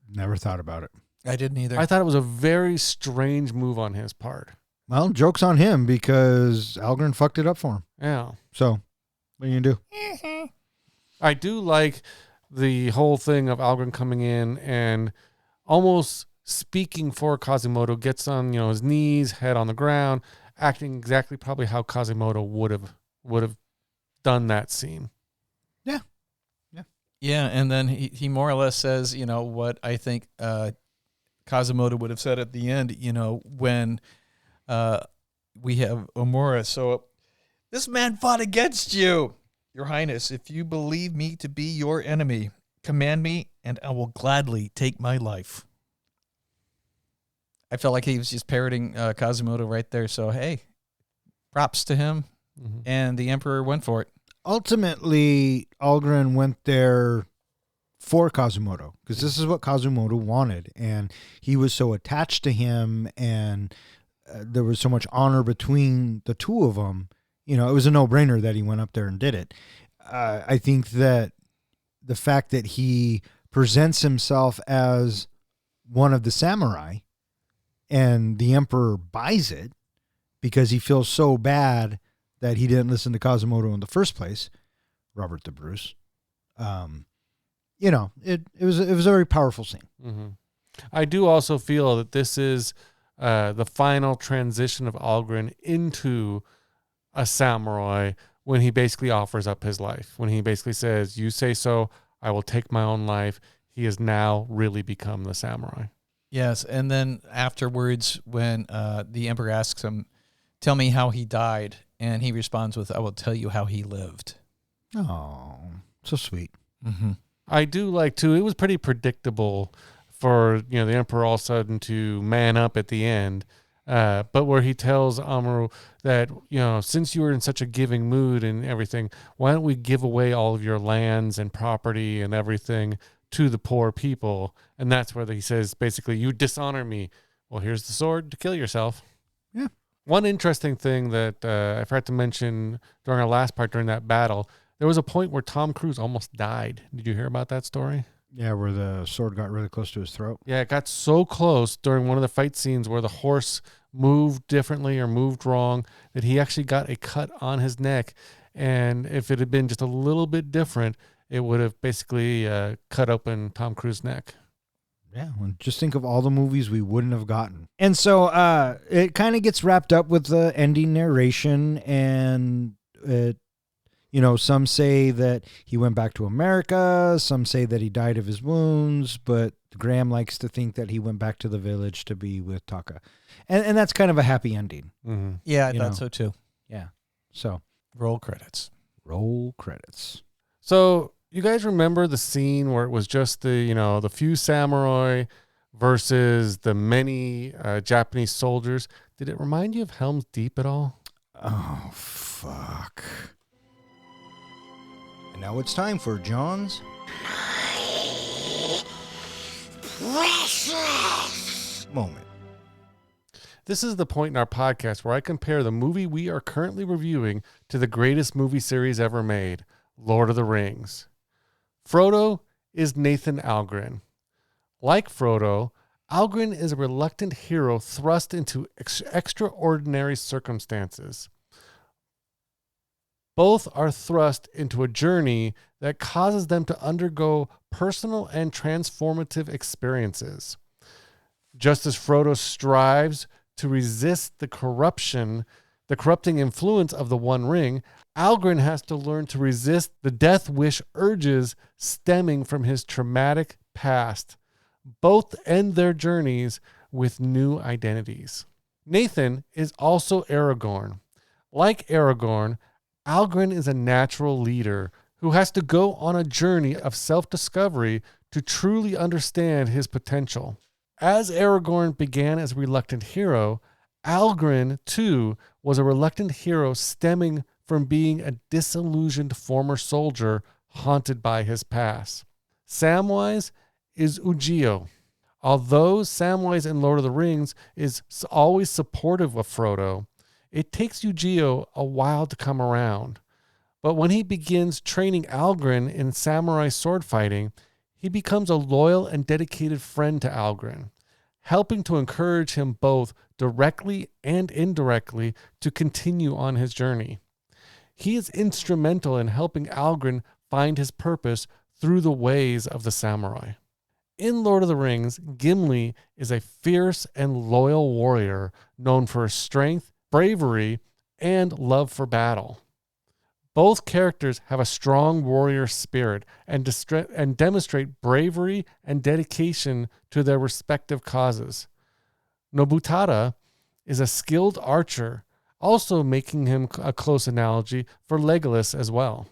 Never thought about it. I didn't either. I thought it was a very strange move on his part. Well, joke's on him because Algren fucked it up for him. Yeah. So, what are you going to do? I do like the whole thing of Algren coming in and almost speaking for Quasimodo, gets on, his knees, head on the ground, acting exactly probably how Quasimodo would have done that scene. Yeah, and then he more or less says, what I think Quasimodo would have said at the end, when we have Omura. So, this man fought against you, Your Highness. If you believe me to be your enemy, command me, and I will gladly take my life. I felt like he was just parroting Quasimodo right there. So, hey, props to him. Mm-hmm. And the Emperor went for it. Ultimately, Algren went there for Quasimodo because this is what Quasimodo wanted. And he was so attached to him, and there was so much honor between the two of them. It was a no-brainer that he went up there and did it. I think that the fact that he presents himself as one of the samurai and the Emperor buys it because he feels so bad that he didn't listen to Quasimodo in the first place, Robert the Bruce. It was a very powerful scene. Mm-hmm. I do also feel that this is the final transition of Algren into a samurai when he basically offers up his life. When he basically says, "You say so, I will take my own life." He has now really become the samurai. Yes, and then afterwards, when the Emperor asks him, "Tell me how he died," and he responds with, "I will tell you how he lived." Oh, so sweet. Mm-hmm. I do like, too, it was pretty predictable for, the Emperor all of a sudden to man up at the end. But where he tells Amuro that, since you were in such a giving mood and everything, why don't we give away all of your lands and property and everything to the poor people? And that's where he says, basically, you dishonor me. Well, here's the sword to kill yourself. Yeah. One interesting thing that I forgot to mention during our last part, during that battle, there was a point where Tom Cruise almost died. Did you hear about that story? Yeah, where the sword got really close to his throat. Yeah, it got so close during one of the fight scenes where the horse moved differently or moved wrong that he actually got a cut on his neck. And if it had been just a little bit different, it would have basically cut open Tom Cruise's neck. Yeah, well, just think of all the movies we wouldn't have gotten. And so it kind of gets wrapped up with the ending narration, and it, some say that he went back to America, some say that he died of his wounds, but Graham likes to think that he went back to the village to be with Taka. And that's kind of a happy ending. Mm-hmm. Yeah, I thought so too. Yeah. So, Roll credits. roll credits. So you guys remember the scene where it was just the few samurai versus the many Japanese soldiers? Did it remind you of Helm's Deep at all? Oh, fuck. And now it's time for John's precious moment. This is the point in our podcast where I compare the movie we are currently reviewing to the greatest movie series ever made, Lord of the Rings. Frodo is Nathan Algren. Like Frodo, Algren is a reluctant hero thrust into extraordinary circumstances. Both are thrust into a journey that causes them to undergo personal and transformative experiences. Just as Frodo strives to resist the corrupting influence of the One Ring, Algren has to learn to resist the death wish urges stemming from his traumatic past. Both end their journeys with new identities. Nathan is also Aragorn. Like Aragorn, Algren is a natural leader who has to go on a journey of self-discovery to truly understand his potential. As Aragorn began as a reluctant hero, Algren, too, was a reluctant hero stemming from being a disillusioned former soldier haunted by his past. Samwise is Ugio. Although Samwise in Lord of the Rings is always supportive of Frodo, it takes Ugio a while to come around. But when he begins training Algren in samurai sword fighting, he becomes a loyal and dedicated friend to Algren, helping to encourage him both directly and indirectly to continue on his journey. He is instrumental in helping Algren find his purpose through the ways of the samurai. In Lord of the Rings, Gimli is a fierce and loyal warrior known for his strength, bravery, and love for battle. Both characters have a strong warrior spirit and demonstrate bravery and dedication to their respective causes. Nobutada is a skilled archer, also making him a close analogy for Legolas as well.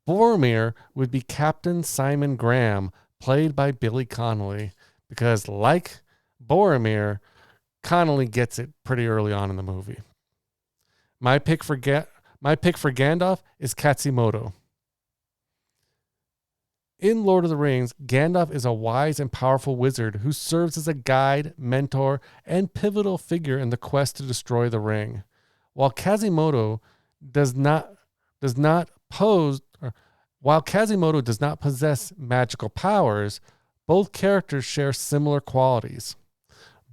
Boromir would be Captain Simon Graham, played by Billy Connolly, because like Boromir, Connolly gets it pretty early on in the movie. My pick for Gandalf is Katsumoto. In Lord of the Rings, Gandalf is a wise and powerful wizard who serves as a guide, mentor, and pivotal figure in the quest to destroy the ring. While Quasimodo does not possess magical powers, both characters share similar qualities.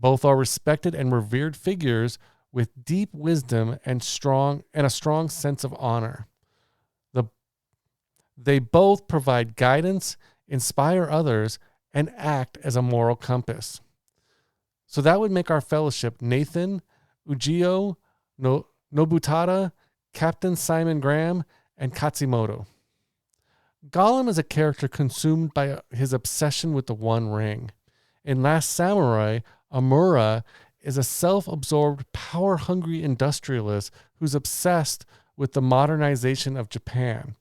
Both are respected and revered figures with deep wisdom and a strong sense of honor. They both provide guidance, inspire others, and act as a moral compass. So that would make our fellowship Nathan, Ujio, Nobutada, Captain Simon Graham, and Katsumoto. Gollum is a character consumed by his obsession with the One Ring. In Last Samurai, Amura is a self-absorbed, power-hungry industrialist who's obsessed with the modernization of Japan.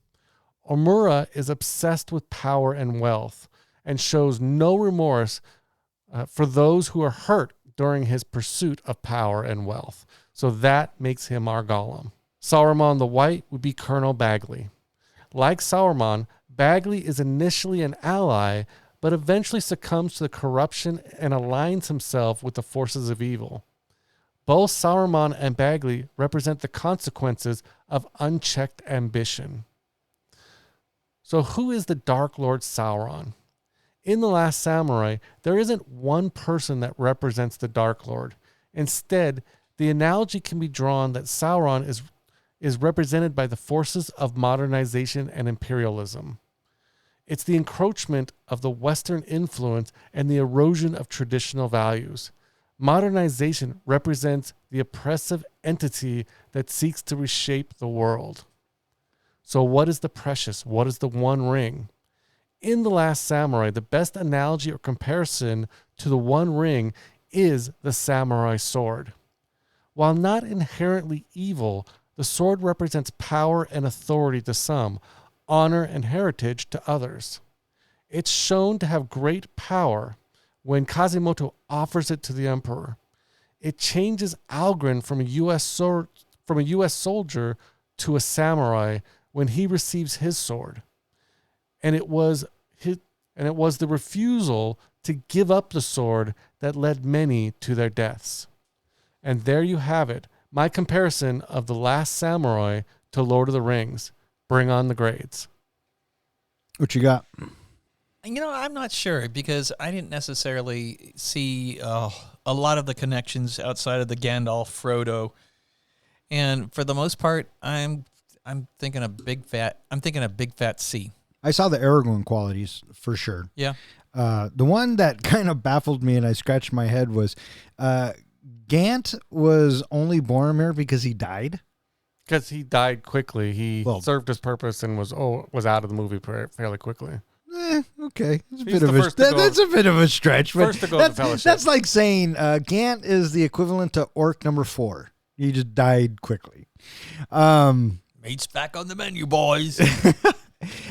Omura is obsessed with power and wealth and shows no remorse for those who are hurt during his pursuit of power and wealth. So that makes him our Gollum. Saruman the White would be Colonel Bagley. Like Saruman, Bagley is initially an ally, but eventually succumbs to the corruption and aligns himself with the forces of evil. Both Saruman and Bagley represent the consequences of unchecked ambition. So who is the Dark Lord Sauron? In The Last Samurai, there isn't one person that represents the Dark Lord. Instead, the analogy can be drawn that Sauron is represented by the forces of modernization and imperialism. It's the encroachment of the Western influence and the erosion of traditional values. Modernization represents the oppressive entity that seeks to reshape the world. So what is the precious? What is the One Ring? In The Last Samurai, the best analogy or comparison to the One Ring is the samurai sword. While not inherently evil, the sword represents power and authority to some, honor and heritage to others. It's shown to have great power when Quasimodo offers it to the emperor. It changes Algren from a U.S. soldier to a samurai when he receives his sword. And it was the refusal to give up the sword that led many to their deaths. And there you have it, my comparison of The Last Samurai to Lord of the Rings. Bring on the grades. What you got? I'm not sure because I didn't necessarily see a lot of the connections outside of the Gandalf, Frodo, and for the most part, I'm thinking a big fat C. I saw the Aragorn qualities for sure. Yeah. The one that kind of baffled me and I scratched my head was Gant was only Boromir because he died. Because he died quickly. He served his purpose and was out of the movie fairly quickly. Okay. That's a bit of a stretch. But First to go to Fellowship. That's like saying Gant is the equivalent to Orc number 4. He just died quickly. Meat's back on the menu, boys.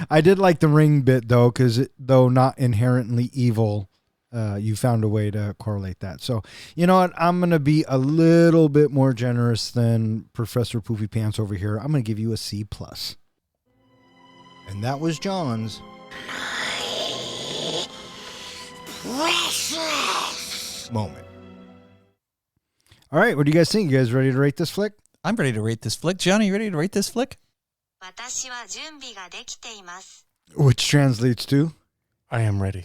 I did like the ring bit, though, because though not inherently evil, you found a way to correlate that. So, you know what? I'm going to be a little bit more generous than Professor Poofy Pants over here. I'm going to give you a C+. And that was John's moment. All right, what do you guys think? You guys ready to rate this flick? I'm ready to rate this flick. Johnny, you ready to rate this flick? Which translates to? I am ready.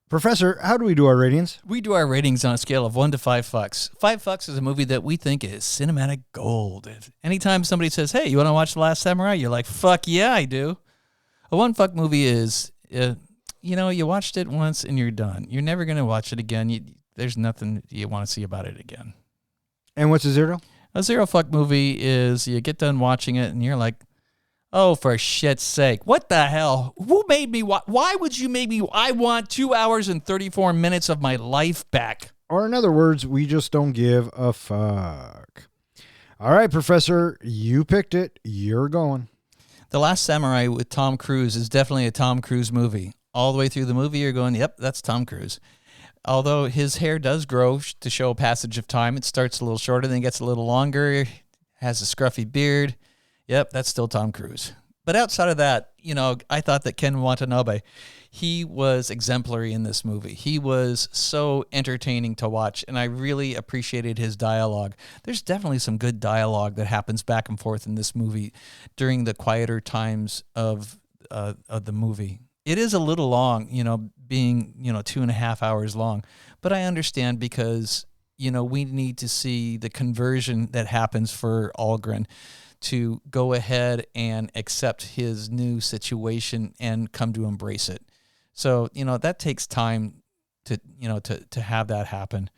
Professor, how do we do our ratings? We do our ratings on a scale of 1 to 5 fucks. 5 fucks is a movie that we think is cinematic gold. Anytime somebody says, hey, you want to watch The Last Samurai? You're like, fuck yeah, I do. A 1 fuck movie is, you watched it once and you're done. You're never going to watch it again. There's nothing you want to see about it again. And what's a 0? A 0 fuck movie is you get done watching it and you're like, oh, for shit's sake. What the hell? Who made me? Why would you make me? I want 2 hours and 34 minutes of my life back. Or in other words, we just don't give a fuck. All right, Professor, you picked it. You're going. The Last Samurai with Tom Cruise is definitely a Tom Cruise movie. All the way through the movie, you're going, yep, that's Tom Cruise. Although his hair does grow to show a passage of time. It starts a little shorter, then gets a little longer, has a scruffy beard. Yep, that's still Tom Cruise. But outside of that, I thought that Ken Watanabe, he was exemplary in this movie. He was so entertaining to watch, and I really appreciated his dialogue. There's definitely some good dialogue that happens back and forth in this movie during the quieter times of the movie. It is a little long, being 2.5 hours long, but I understand because we need to see the conversion that happens for Algren to go ahead and accept his new situation and come to embrace it. So, that takes time to have that happen.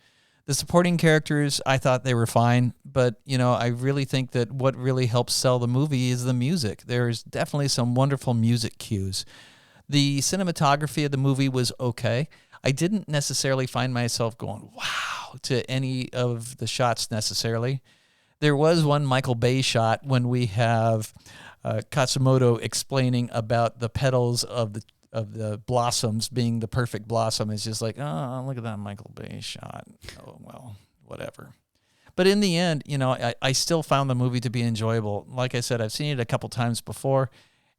The supporting characters, I thought they were fine, but, I really think that what really helps sell the movie is the music. There's definitely some wonderful music cues. The cinematography of the movie was okay. I didn't necessarily find myself going, wow, to any of the shots necessarily. There was one Michael Bay shot when we have Katsumoto explaining about the petals of the blossoms being the perfect blossom. It's just like, oh, look at that Michael Bay shot. Oh, well, whatever. But in the end, I still found the movie to be enjoyable. Like I said, I've seen it a couple times before,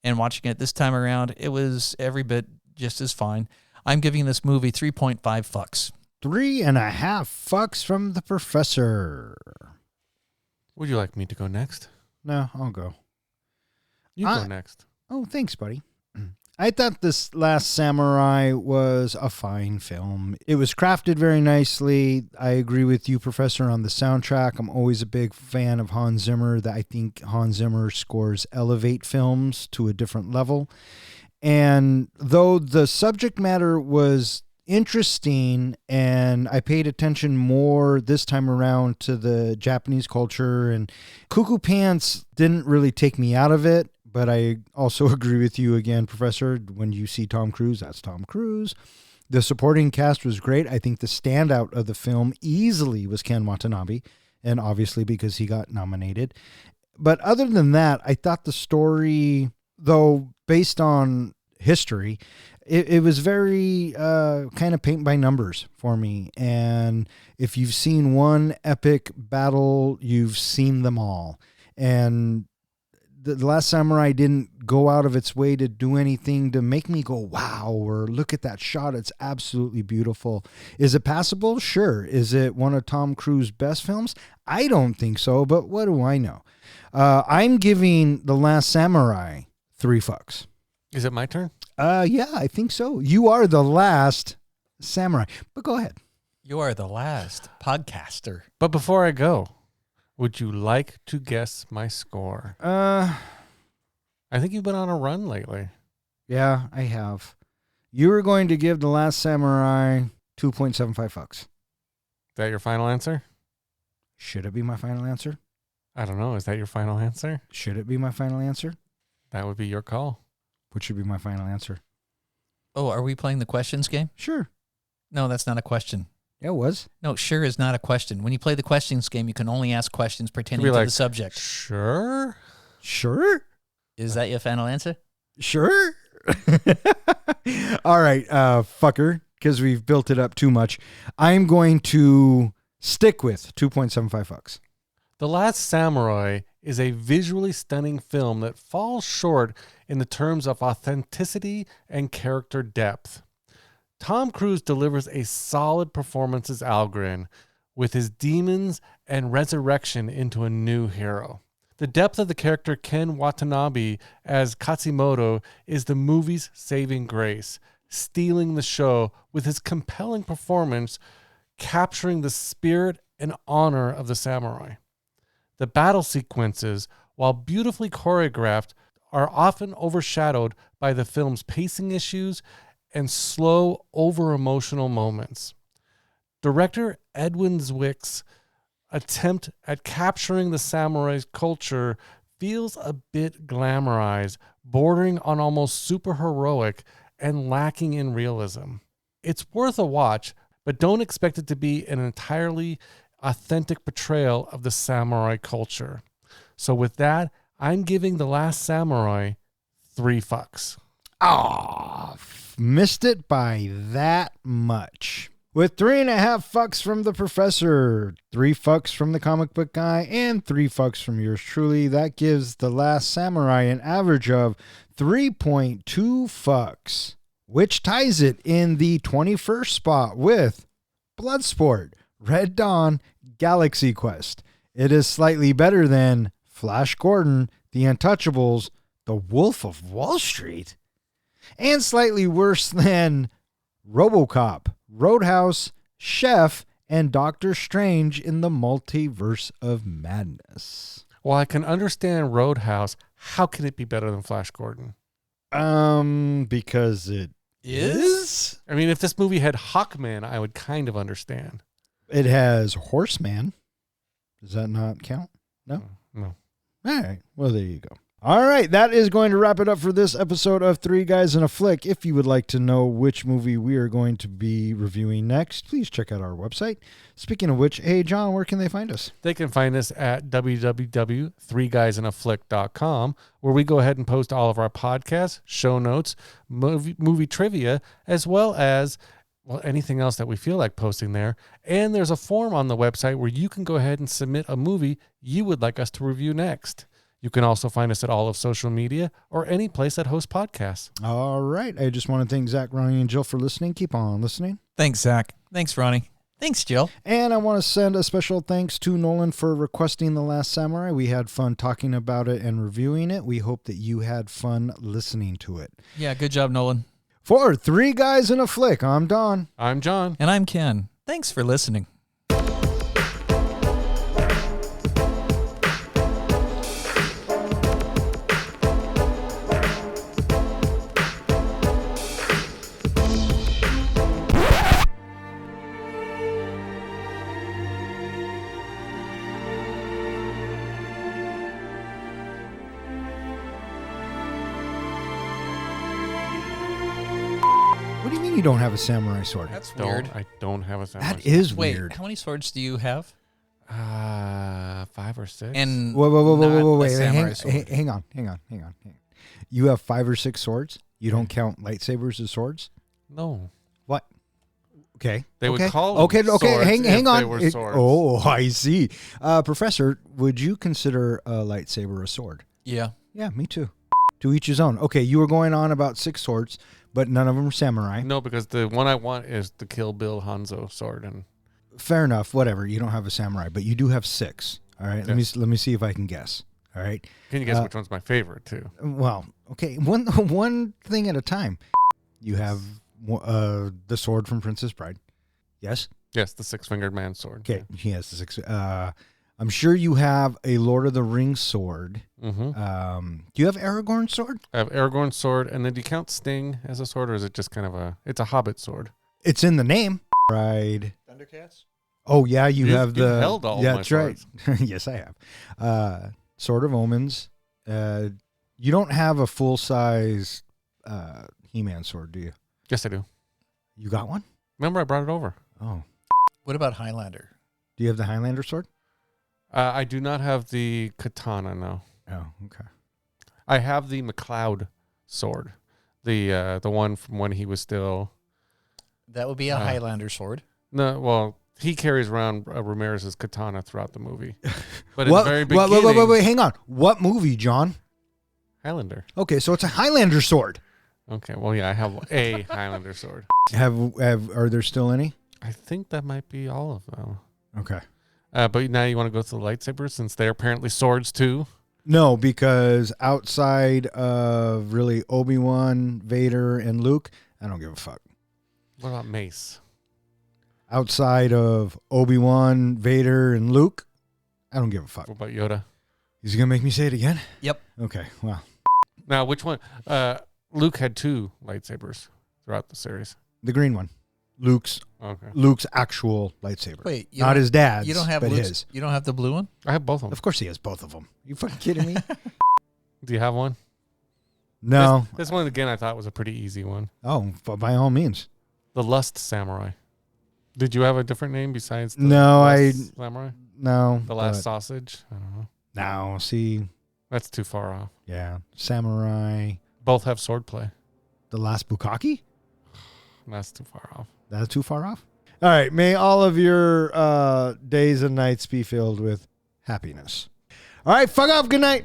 and watching it this time around, it was every bit just as fine. I'm giving this movie 3.5 fucks. 3.5 fucks from the Professor. Would you like me to go next? No, I'll go. You go next. Oh, thanks, buddy. I thought this Last Samurai was a fine film. It was crafted very nicely. I agree with you, Professor, on the soundtrack. I'm always a big fan of Hans Zimmer. I think Hans Zimmer scores elevate films to a different level. And though the subject matter was interesting, and I paid attention more this time around to the Japanese culture, and Cuckoo Pants didn't really take me out of it, but I also agree with you again, Professor. When you see Tom Cruise, that's Tom Cruise. The supporting cast was great. I think the standout of the film easily was Ken Watanabe, and obviously because he got nominated. But other than that, I thought the story, though based on history, it was very kind of paint by numbers for me. And if you've seen one epic battle, you've seen them all. And the Last Samurai didn't go out of its way to do anything to make me go, wow, or look at that shot. It's absolutely beautiful. Is it passable? Sure. Is it one of Tom Cruise's best films? I don't think so, but what do I know? I'm giving The Last Samurai 3 fucks. Is it my turn? Yeah, I think so. You are the last samurai, but go ahead. You are the last podcaster. But before I go, would you like to guess my score? I think you've been on a run lately. Yeah, I have. You were going to give The Last Samurai 2.75 fucks. Is that your final answer? Should it be my final answer? I don't know. Is that your final answer? Should it be my final answer? That would be your call. What should be my final answer? Oh, are we playing the questions game? Sure. No, that's not a question. Yeah, it was. No, sure is not a question. When you play the questions game, you can only ask questions pertaining to the subject. Sure? Sure? Is that your final answer? Sure? All right, fucker, because we've built it up too much. I'm going to stick with 2.75 fucks. The Last Samurai is a visually stunning film that falls short in the terms of authenticity and character depth. Tom Cruise delivers a solid performance as Algren, with his demons and resurrection into a new hero. The depth of the character Ken Watanabe as Katsumoto is the movie's saving grace. stealing the show with his compelling performance, capturing the spirit and honor of the samurai. The battle sequences, while beautifully choreographed, are often overshadowed by the film's pacing issues and slow, over-emotional moments. Director Edwin Zwick's attempt at capturing the samurai's culture feels a bit glamorized, bordering on almost super heroic and lacking in realism. It's worth a watch, but don't expect it to be an entirely authentic portrayal of the samurai culture. So with that, I'm giving The Last Samurai 3 fucks. Ah, missed it by that much. With 3.5 fucks from the professor, 3 fucks from the comic book guy, and 3 fucks from yours truly, that gives The Last Samurai an average of 3.2 fucks, which ties it in the 21st spot with Bloodsport, Red Dawn, Galaxy Quest. It is slightly better than Flash Gordon, The Untouchables, The Wolf of Wall Street, and slightly worse than RoboCop, Roadhouse, Chef, and Doctor Strange in the Multiverse of Madness. While I can understand Roadhouse, how can it be better than Flash Gordon? Because it Is? I mean, if this movie had Hawkman, I would kind of understand. It has Horseman. Does that not count? No? No. All right. Well, there you go. All right. That is going to wrap it up for this episode of Three Guys in a Flick. If you would like to know which movie we are going to be reviewing next, please check out our website. Speaking of which, hey, John, where can they find us? They can find us at www.threeguysinaflick.com, where we go ahead and post all of our podcasts, show notes, movie trivia, as well as anything else that we feel like posting there. And there's a form on the website where you can go ahead and submit a movie you would like us to review next. You can also find us at all of social media or any place that hosts podcasts. All right. I just want to thank Zach, Ronnie, and Jill for listening. Keep on listening. Thanks, Zach. Thanks, Ronnie. Thanks, Jill. And I want to send a special thanks to Nolan for requesting The Last Samurai. We had fun talking about it and reviewing it. We hope that you had fun listening to it. Yeah, good job, Nolan. For Three Guys in a Flick, I'm Don. I'm John. And I'm Ken. Thanks for listening. What do you mean you don't have a samurai sword? That's weird. I don't have a samurai. That is Wait, weird. how many swords do you have? 5 or 6. And Whoa, not a wait. samurai sword. Hang on. You have 5 or 6 swords? You don't count lightsabers as swords? No. What? Okay. They would okay. call them Okay, swords hang if on. they were swords. Oh, I see. Professor, would you consider a lightsaber a sword? Yeah. Yeah, me too. To each his own. Okay, you were going on about 6 swords, but none of them are samurai. No, because the one I want is the Kill Bill Hanzo sword. And Fair enough. Whatever. You don't have a samurai, but you do have 6. All right. Yes. Let me see if I can guess. All right. can you guess which one's my favorite, too? Well, okay. One thing at a time. You have the sword from Princess Bride. Yes. Yes, the 6-fingered man sword. Okay. He has the 6. I'm sure you have a Lord of the Rings sword. Mm-hmm. Do you have Aragorn's sword? I have Aragorn's sword, and then do you count Sting as a sword, or is it just kind of it's a Hobbit sword? It's in the name. Right. Thundercats? Oh yeah, you You've- have you've the. held all yeah, my that's right. Yes, I have. Sword of Omens. You don't have a full size He-Man sword, do you? Yes, I do. You got one? Remember, I brought it over. Oh. What about Highlander? Do you have the Highlander sword? I do not have the katana, no. Oh, okay. I have the McLeod sword, the one from when he was still. That would be a Highlander sword. No, well, he carries around Ramirez's katana throughout the movie, but What? in the very beginning, Wait, hang on. What movie, John? Highlander. Okay, so it's a Highlander sword. Okay, well, yeah, I have a Highlander sword. Are there still any? I think that might be all of them. Okay. But now you want to go to the lightsabers since they're apparently swords too. No, because outside of really Obi-Wan, Vader, and Luke, I don't give a fuck. What about Mace? Outside of Obi-Wan, Vader, and Luke, I don't give a fuck. What about Yoda? Is he going to make me say it again? Yep. Okay, well. Now, which one? Luke had 2 lightsabers throughout the series. The green one. Luke's actual lightsaber. Wait, not his dad's, You don't have but Luke's, his. You don't have the blue one? I have both of them. Of course he has both of them. You fucking kidding me? Do you have one? No. This one, again, I thought was a pretty easy one. Oh, by all means. The Lust Samurai. Did you have a different name besides the No, Lust Samurai? No. The Last Sausage? I don't know. No, see. That's too far off. Yeah. Samurai. Both have swordplay. The Last Bukkake? That's too far off. That's too far off? All right. May all of your days and nights be filled with happiness. All right. Fuck off. Good night.